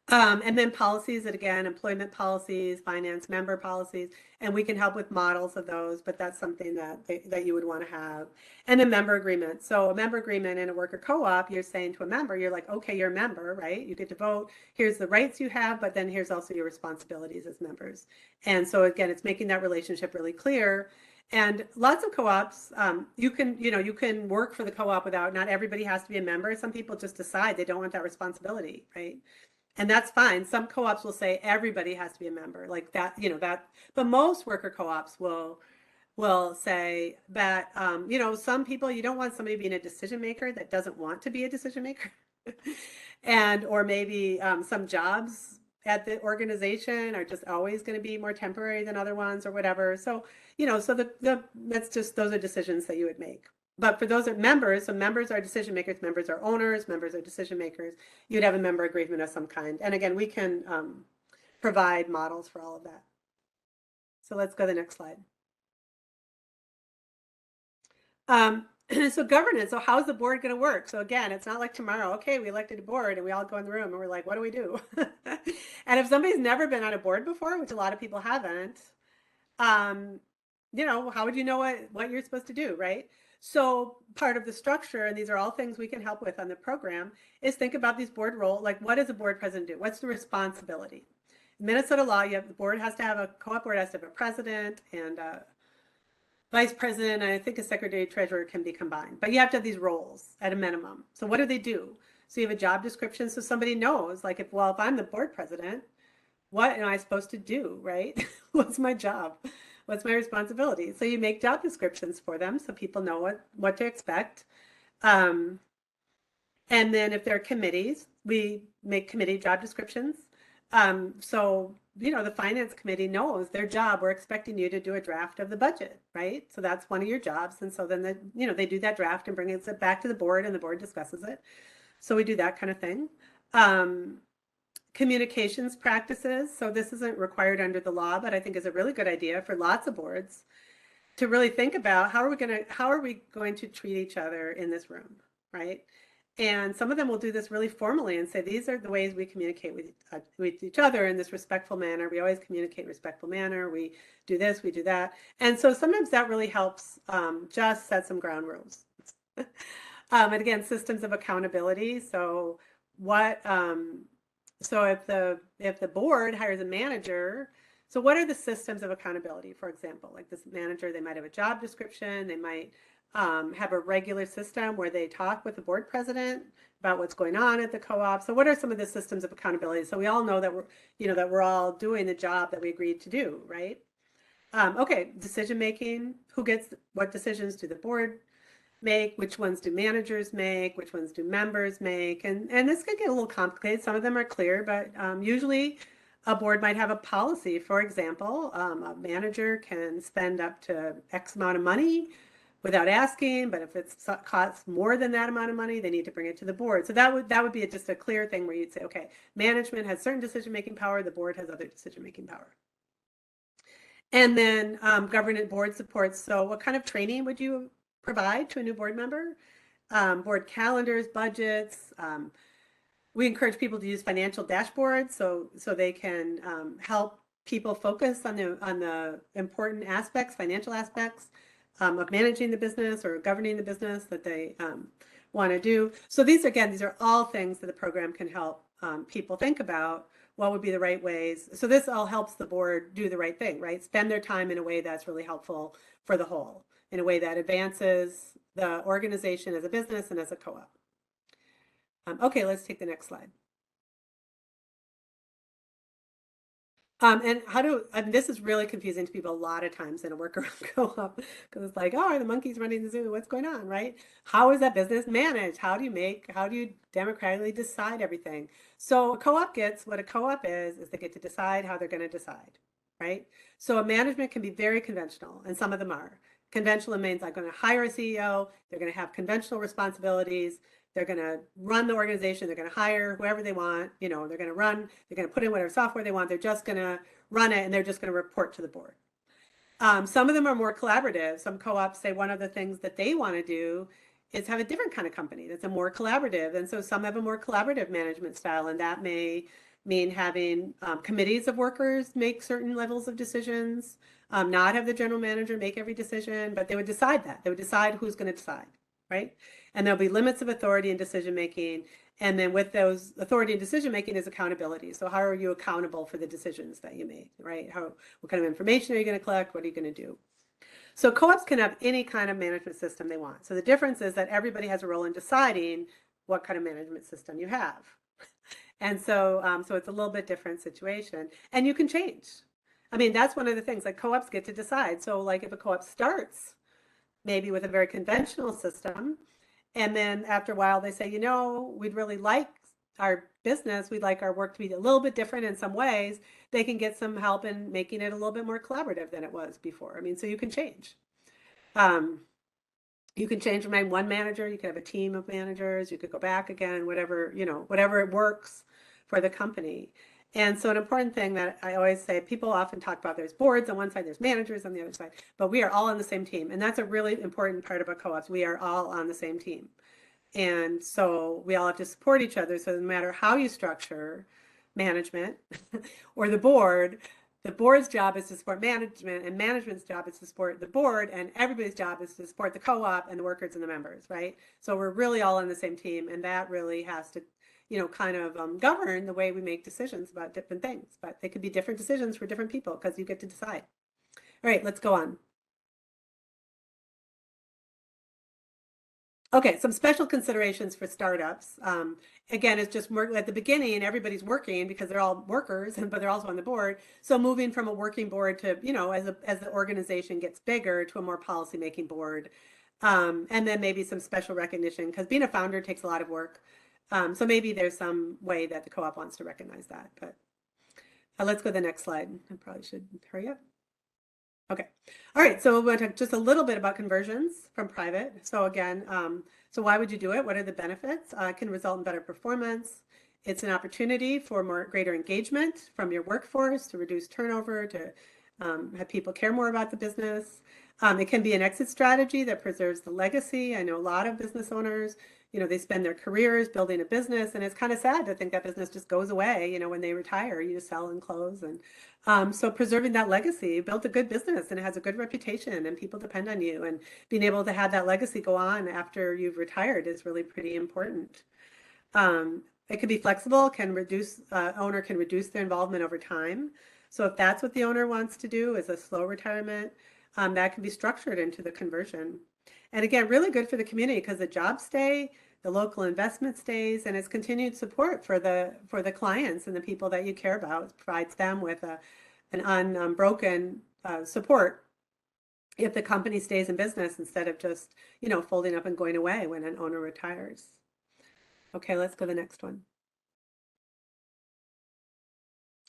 And then policies that, again, employment policies, finance member policies, and we can help with models of those, but that's something that you would want to have. And a member agreement. So a member agreement in a worker co-op, you're saying to a member, you're like, okay, you're a member, right? You get to vote. Here's the rights you have, but then here's also your responsibilities as members. And so again, it's making that relationship really clear. And lots of co-ops, you can work for the co-op not everybody has to be a member. Some people just decide they don't want that responsibility, right? And that's fine. Some co-ops will say everybody has to be a member, like that, but most worker co-ops will say that, some people, you don't want somebody being a decision maker that doesn't want to be a decision maker. Or maybe some jobs at the organization are just always going to be more temporary than other ones or whatever. So, that's just, those are decisions that you would make. But for those members, so members are decision makers, members are owners, members are decision makers, you'd have a member agreement of some kind. And again, we can provide models for all of that. So let's go to the next slide. So governance, so how's the board going to work? So again, it's not like tomorrow, okay, we elected a board and we all go in the room and we're like, what do we do? And if somebody's never been on a board before, which a lot of people haven't, how would you know what you're supposed to do, right? So part of the structure, and these are all things we can help with on the program, is think about these board roles. Like, what does a board president do? What's the responsibility? In Minnesota law, the board has to have co-op board has to have a president and a vice president, and I think a secretary treasurer can be combined. But you have to have these roles at a minimum. So what do they do? So you have a job description so somebody knows, like, if I'm the board president, what am I supposed to do, right? What's my job? What's my responsibility? So you make job descriptions for them so people know what to expect. Um, and then if there are committees, we make committee job descriptions. So, the finance committee knows their job. We're expecting you to do a draft of the budget, right? So that's one of your jobs. And so then they do that draft and bring it back to the board and the board discusses it. So we do that kind of thing. Communications practices. So this isn't required under the law, but I think is a really good idea for lots of boards to really think about how are we going to treat each other in this room, right? And some of them will do this really formally and say, these are the ways we communicate with each other in this respectful manner. We always communicate in respectful manner. We do this, we do that. And so sometimes that really helps just set some ground rules. And again, systems of accountability. So so if the board hires a manager, so what are the systems of accountability? For example, like this manager, they might have a job description. They might have a regular system where they talk with the board president about what's going on at the co-op. So what are some of the systems of accountability? So we all know that we're all doing the job that we agreed to do, right? Okay, decision making. Who gets what decisions do the board make? Which ones do managers make? Which ones do members make? And this could get a little complicated. Some of them are clear, but usually a board might have a policy. For example, a manager can spend up to X amount of money without asking, but if it costs more than that amount of money, they need to bring it to the board. So that would be just a clear thing where you'd say, okay, management has certain decision-making power, the board has other decision-making power. And then governance board supports. So what kind of training would you provide to a new board member? Board calendars, budgets. We encourage people to use financial dashboards so they can help people focus on the important aspects, financial aspects of managing the business or governing the business that they want to do. So these are all things that the program can help people think about. What would be the right ways? So this all helps the board do the right thing, right? Spend their time in a way that's really helpful for the whole, in a way that advances the organization as a business and as a co-op. Okay, let's take the next slide. And this is really confusing to people a lot of times in a worker co-op because it's like, oh, are the monkeys running the zoo? What's going on, right? How is that business managed? How do you democratically decide everything? So what a co-op is they get to decide how they're going to decide, right? So a management can be very conventional, and some of them are. Conventional means I'm going to hire a CEO, they're going to have conventional responsibilities, they're going to run the organization. They're going to hire whoever they want. They're going to put in whatever software they want. They're just going to run it and they're just going to report to the board. Some of them are more collaborative. Some co-ops say one of the things that they want to do is have a different kind of company that's a more collaborative. And so some have a more collaborative management style, and that may mean having committees of workers make certain levels of decisions, not have the general manager make every decision, but they would decide that. They would decide who's going to decide, right? And there'll be limits of authority and decision making. And then with those authority and decision making is accountability. So how are you accountable for the decisions that you make, right? What kind of information are you going to collect? What are you going to do? So co-ops can have any kind of management system they want. So the difference is that everybody has a role in deciding what kind of management system you have. And so it's a little bit different situation. And you can change. I mean, that's one of the things, like co-ops get to decide. So like if a co-op starts maybe with a very conventional system, and then after a while they say, we'd really like we'd like our work to be a little bit different in some ways, they can get some help in making it a little bit more collaborative than it was before. I mean, so you can change. You can change from one manager, you could have a team of managers, you could go back again, whatever works for the company. And so an important thing that I always say, people often talk about there's boards on one side, there's managers on the other side, but we are all on the same team. And that's a really important part about co-ops. We are all on the same team. And so we all have to support each other. So no matter how you structure management or the board's job is to support management, and management's job is to support the board, and everybody's job is to support the co-op and the workers and the members, right? So we're really all on the same team, and that really has to kind of govern the way we make decisions about different things. But they could be different decisions for different people because you get to decide. All right, let's go on. Okay, some special considerations for startups. Again, it's just at the beginning, everybody's working because they're all workers, but they're also on the board. So moving from a working board to, as the organization gets bigger, to a more policy-making board. And then maybe some special recognition, because being a founder takes a lot of work. So maybe there's some way that the co-op wants to recognize that. But let's go to the next slide. I probably should hurry up. Okay. All right. So we're going to talk just a little bit about conversions from private. So again, so why would you do it? What are the benefits? It can result in better performance. It's an opportunity for greater engagement from your workforce, to reduce turnover, to have people care more about the business. It can be an exit strategy that preserves the legacy. I know a lot of business owners, they spend their careers building a business, and it's kind of sad to think that business just goes away, when they retire. You just sell and close. And so preserving that legacy, you built a good business and it has a good reputation and people depend on you, and being able to have that legacy go on after you've retired is really pretty important. It can be flexible, owner can reduce their involvement over time. So if that's what the owner wants to do, is a slow retirement, that can be structured into the conversion. And again, really good for the community because the jobs stay, the local investment stays, and it's continued support for the clients and the people that you care about. It provides them with an unbroken support if the company stays in business, instead of just, folding up and going away when an owner retires. Okay, let's go to the next one.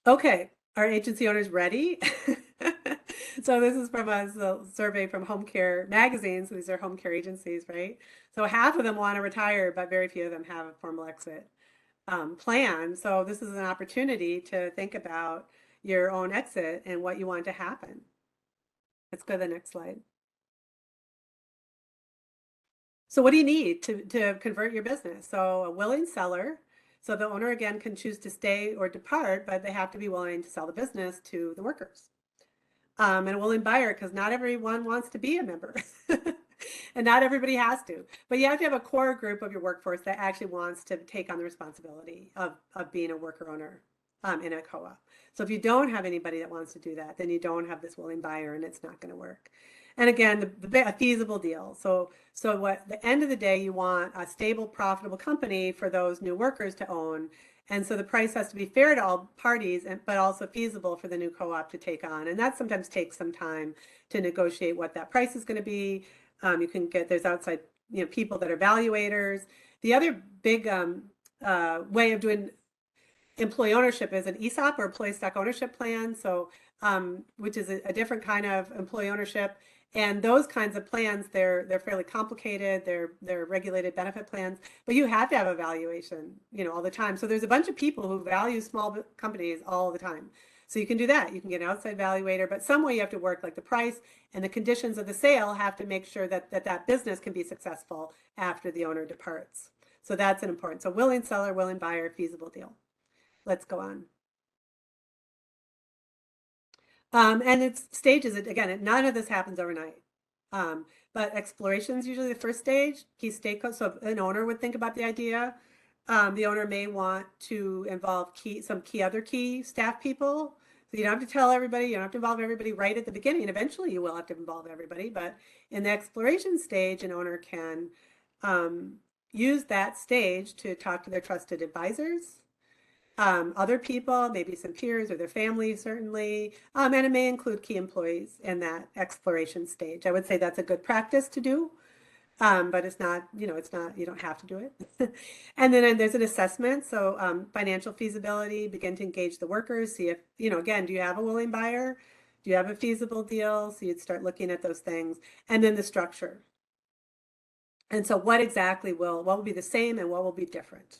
Okay, are agency owners ready? So this is from a survey from Home Care Magazine. So these are home care agencies, right? So half of them want to retire, but very few of them have a formal exit plan. So this is an opportunity to think about your own exit and what you want to happen. Let's go to the next slide. So what do you need to convert your business? So a willing seller. So the owner, again, can choose to stay or depart, but they have to be willing to sell the business to the workers. And a willing buyer, because not everyone wants to be a member. And not everybody has to. But you have to have a core group of your workforce that actually wants to take on the responsibility of being a worker owner in a co-op. So if you don't have anybody that wants to do that, then you don't have this willing buyer, and it's not going to work. And again, a feasible deal. So at the end of the day, you want a stable, profitable company for those new workers to own. And so the price has to be fair to all parties, but also feasible for the new co-op to take on. And that sometimes takes some time to negotiate what that price is going to be. You can there's outside, people that are evaluators. The other big way of doing employee ownership is an ESOP, or employee stock ownership plan. So, which is a different kind of employee ownership. And those kinds of plans, they're fairly complicated. They're regulated benefit plans, but you have to have evaluation, all the time. So there's a bunch of people who value small companies all the time. So you can do that. You can get an outside evaluator, but some way you have to work, like the price and the conditions of the sale have to make sure that business can be successful after the owner departs. So that's an important. So willing seller, willing buyer, feasible deal. Let's go on. And it's stages. Again, none of this happens overnight. But exploration is usually the first stage. Key stakeholders. So an owner would think about the idea. The owner may want to involve some other key staff people. So you don't have to tell everybody. You don't have to involve everybody right at the beginning. Eventually, you will have to involve everybody. But in the exploration stage, an owner can use that stage to talk to their trusted advisors. Other people, maybe some peers or their family, certainly, and it may include key employees in that exploration stage. I would say that's a good practice to do, but it's not, you don't have to do it. And then there's an assessment. So financial feasibility, begin to engage the workers, see if, again, do you have a willing buyer? Do you have a feasible deal? So you'd start looking at those things. And then the structure. And so what will be the same and what will be different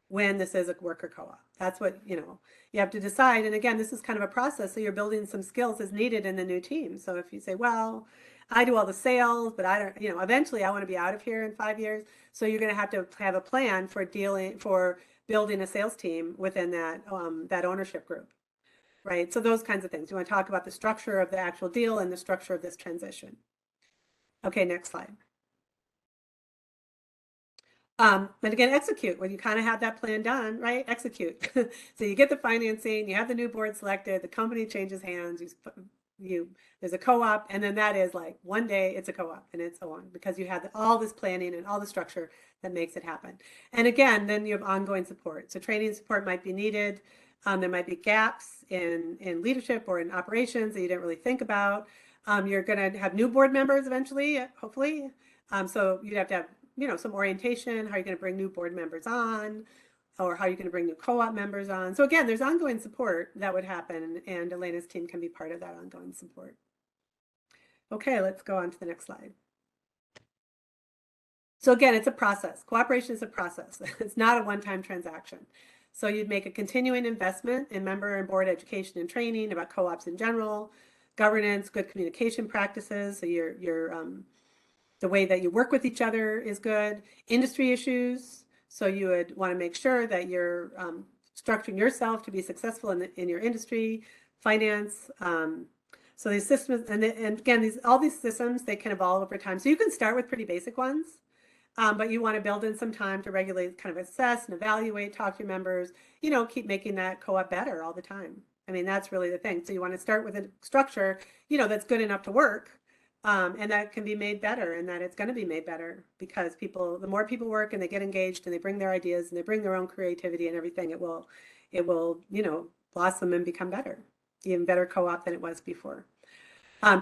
when this is a worker co-op? That's what, you have to decide. And again, this is kind of a process. So you're building some skills as needed in the new team. So if you say, well, I do all the sales, but I don't, eventually I want to be out of here in 5 years. So you're going to have a plan for building a sales team within that ownership group, right? So those kinds of things. You want to talk about the structure of the actual deal and the structure of this transition. Okay, next slide. And again, execute when you kind of have that plan done, right? Execute. So you get the financing, you have the new board selected, the company changes hands, you there's a co-op, and then that is like one day it's a co-op and it's so on, because you have all this planning and all the structure that makes it happen. And again, then you have ongoing support. So training support might be needed. There might be gaps in leadership or in operations that you didn't really think about. You're going to have new board members eventually, hopefully. So you'd have to have, some orientation. How are you going to bring new board members on? Or how are you going to bring new co-op members on? So again, there's ongoing support that would happen, and Elena's team can be part of that ongoing support. Okay, let's go on to the next slide. So again, it's a process. Cooperation is a process. It's not a one-time transaction. So you'd make a continuing investment in member and board education and training about co-ops in general, governance, good communication practices. So the way that you work with each other is good. Industry issues. So you would want to make sure that you're structuring yourself to be successful in your industry. Finance. So these systems, and again, all these systems, they can evolve over time. So you can start with pretty basic ones. But you want to build in some time to regularly kind of assess and evaluate, talk to your members, keep making that co-op better all the time. I mean, that's really the thing. So you want to start with a structure, that's good enough to work, and that can be made better, and that it's going to be made better, because the more people work and they get engaged and they bring their ideas and they bring their own creativity and everything, it will, blossom and become better, even better co-op than it was before.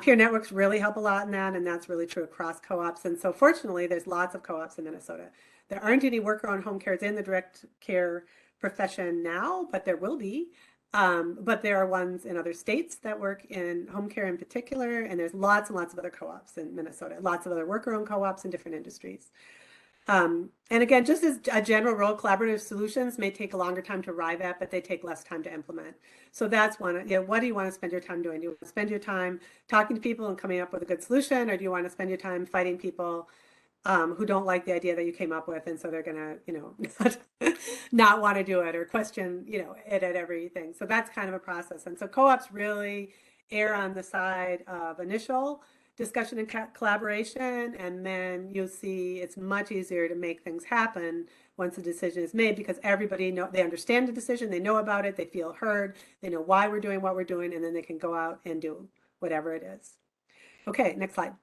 Peer networks really help a lot in that, and that's really true across co-ops. And so fortunately, there's lots of co-ops in Minnesota. There aren't any worker-owned home cares in the direct care profession now, but there will be. But there are ones in other states that work in home care in particular, and there's lots and lots of other co-ops in Minnesota, lots of other worker-owned co-ops in different industries. And again, just as a general rule, collaborative solutions may take a longer time to arrive at, but they take less time to implement. So that's one, what do you want to spend your time doing? Do you want to spend your time talking to people and coming up with a good solution, or do you want to spend your time fighting people who don't like the idea that you came up with, and so they're going to, not want to do it or question, it at everything. So that's kind of a process. And so co-ops really err on the side of initial discussion and collaboration, and then you'll see it's much easier to make things happen once the decision is made, because everybody they understand the decision, they know about it, they feel heard, they know why we're doing what we're doing, and then they can go out and do whatever it is. Okay, next slide.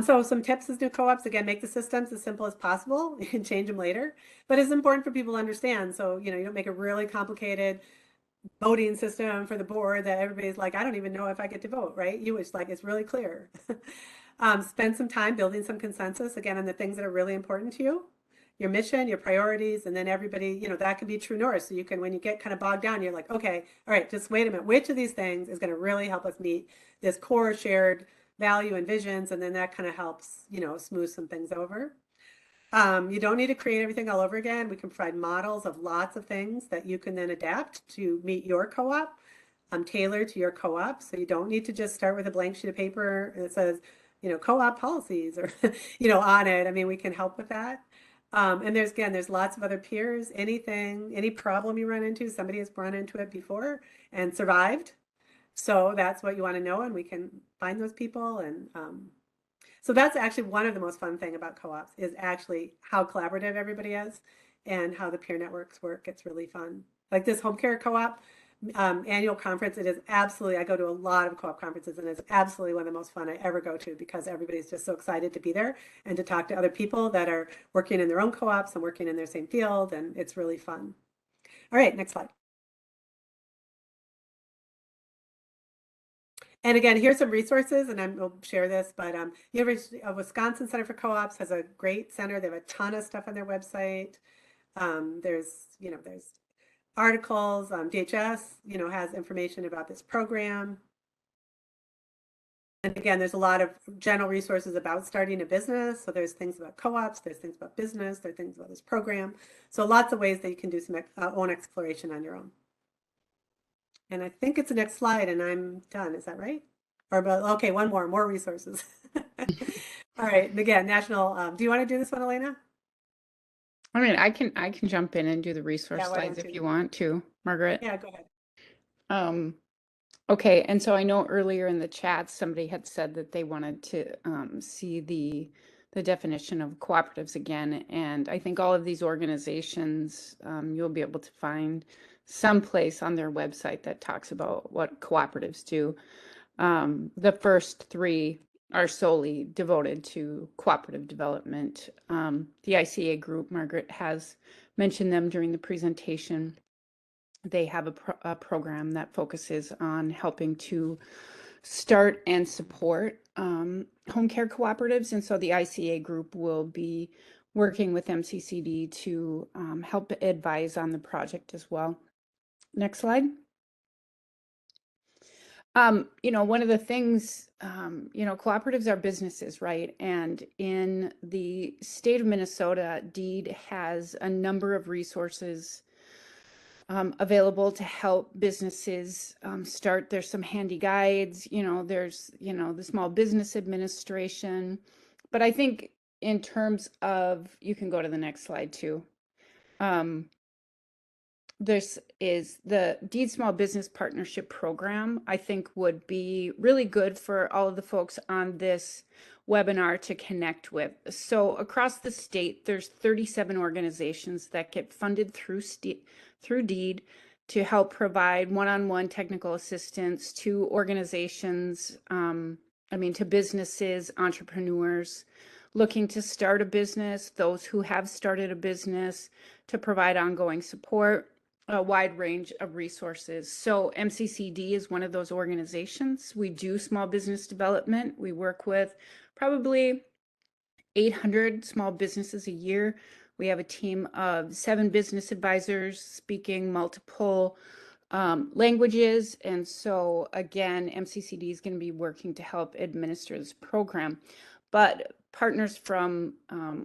So some tips as new co-ops, again, make the systems as simple as possible. You can change them later, but it's important for people to understand. So, you don't make a really complicated voting system for the board that everybody's like, I don't even know if I get to vote, right? It's really clear. Spend some time building some consensus, again, on the things that are really important to you, your mission, your priorities, and then everybody, that can be true north. So you can, when you get kind of bogged down, you're like, okay, all right, just wait a minute. Which of these things is going to really help us meet this core shared value and visions? And then that kind of helps, smooth some things over. You don't need to create everything all over again. We can provide models of lots of things that you can then adapt to meet your co-op, tailored to your co-op. So you don't need to just start with a blank sheet of paper that says, co-op policies or, on it. I mean, we can help with that. And there's lots of other peers. Any problem you run into, somebody has run into it before and survived. So that's what you want to know, and we can find those people. And so that's actually one of the most fun thing about co-ops, is actually how collaborative everybody is and how the peer networks work. It's really fun. Like this home care co-op annual conference, it is absolutely, I go to a lot of co-op conferences, and it's absolutely one of the most fun I ever go to, because everybody's just so excited to be there and to talk to other people that are working in their own co-ops and working in their same field, and it's really fun. All right, next slide. And again, here's some resources, and we'll share this, but University of Wisconsin Center for Co-ops has a great center. They have a ton of stuff on their website. There's articles. DHS, has information about this program. And again, there's a lot of general resources about starting a business. So there's things about co-ops, there's things about business, there's things about this program. So lots of ways that you can do some own exploration on your own. And I think it's the next slide, and I'm done. Is that right? Okay, one more resources. All right, and again, national. Do you want to do this one, Elena? I mean, I can jump in and do the resource slides if you want to, Margaret. Yeah, go ahead. Okay, and so I know earlier in the chat somebody had said that they wanted to see the the definition of cooperatives again. And I think all of these organizations, you'll be able to find some place on their website that talks about what cooperatives do. The first three are solely devoted to cooperative development. The ICA group, Margaret has mentioned them during the presentation. They have a program that focuses on helping to start and support home care cooperatives. And so the ICA group will be working with MCCD to help advise on the project as well. Next slide. One of the things, cooperatives are businesses, right? And in the state of Minnesota, DEED has a number of resources available to help businesses start. There's some handy guides, there's, the Small Business Administration. But I think in terms of, you can go to the next slide too. This is the DEED Small Business Partnership Program, I think would be really good for all of the folks on this webinar to connect with. So across the state, there's 37 organizations that get funded through DEED to help provide one-on-one technical assistance to organizations, to businesses, entrepreneurs looking to start a business, those who have started a business, to provide ongoing support, a wide range of resources. So MCCD is one of those organizations. We do small business development. We work with probably 800 small businesses a year. We have a team of 7 business advisors speaking multiple languages. And so again, MCCD is going to be working to help administer this program. But partners from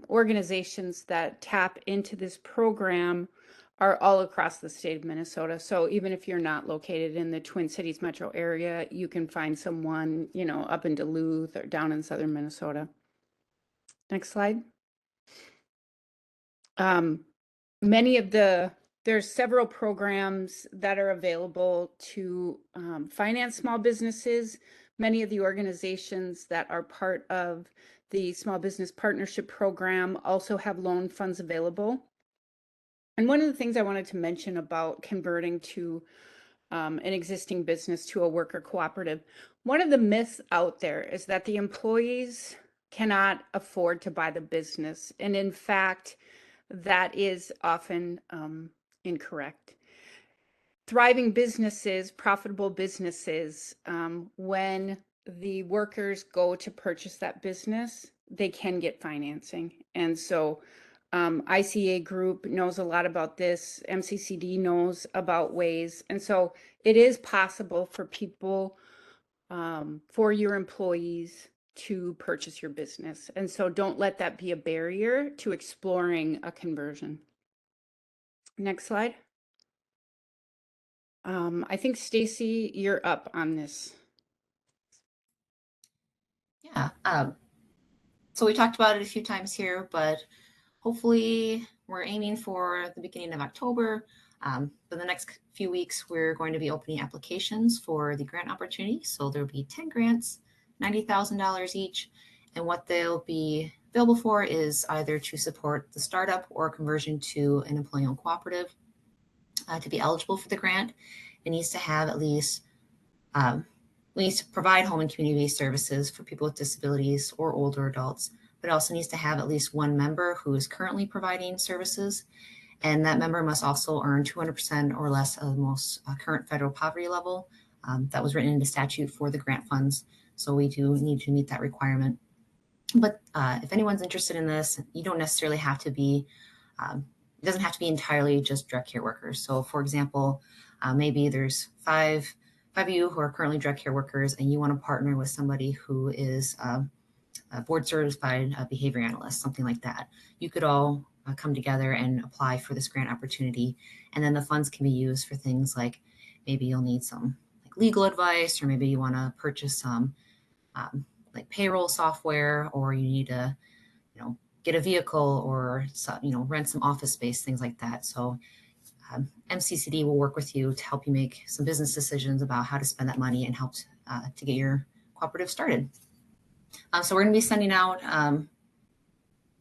organizations that tap into this program are all across the state of Minnesota. So even if you're not located in the Twin Cities metro area, you can find someone, up in Duluth or down in southern Minnesota. Next slide. There's several programs that are available to finance small businesses. Many of the organizations that are part of the Small Business Partnership Program also have loan funds available. And one of the things I wanted to mention about converting to an existing business to a worker cooperative, one of the myths out there is that the employees cannot afford to buy the business. And in fact, that is often incorrect. Thriving businesses, profitable businesses, when the workers go to purchase that business, they can get financing. And so ICA group knows a lot about this. MCCD knows about ways. And so it is possible for people, for your employees to purchase your business. And so don't let that be a barrier to exploring a conversion. Next slide. I think Stacy, you're up on this. Yeah. So we talked about it a few times here, but hopefully we're aiming for the beginning of October. For the next few weeks, we're going to be opening applications for the grant opportunity. So there'll be 10 grants, $90,000 each. And what they'll be available for is either to support the startup or conversion to an employee-owned cooperative. To be eligible for the grant, it needs to have at least, we need to provide home and community-based services for people with disabilities or older adults, but it also needs to have at least one member who is currently providing services. And that member must also earn 200% or less of the most current federal poverty level. That was written into statute for the grant funds. So we do need to meet that requirement. But if anyone's interested in this, you don't necessarily have to be, it doesn't have to be entirely just direct care workers. So for example, maybe there's five of you who are currently direct care workers and you want to partner with somebody who is a board certified behavior analyst, something like that. You could all come together and apply for this grant opportunity. And then the funds can be used for things like maybe you'll need some legal advice, or maybe you want to purchase some like payroll software, or you need to, get a vehicle, or, rent some office space, things like that. So MCCD will work with you to help you make some business decisions about how to spend that money and help to get your cooperative started. So we're going to be sending out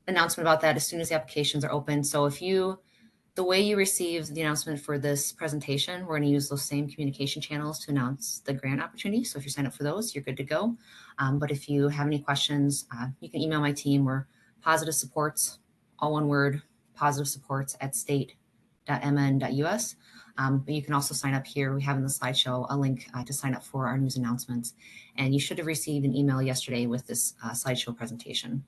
announcement about that as soon as the applications are open. So the way you received the announcement for this presentation, we're going to use those same communication channels to announce the grant opportunity. So if you sign up for those, you're good to go. But if you have any questions, you can email my team. We're positive supports, all one word, positive supports at state.mn.us. But you can also sign up here. We have in the slideshow a link to sign up for our news announcements. And you should have received an email yesterday with this slideshow presentation.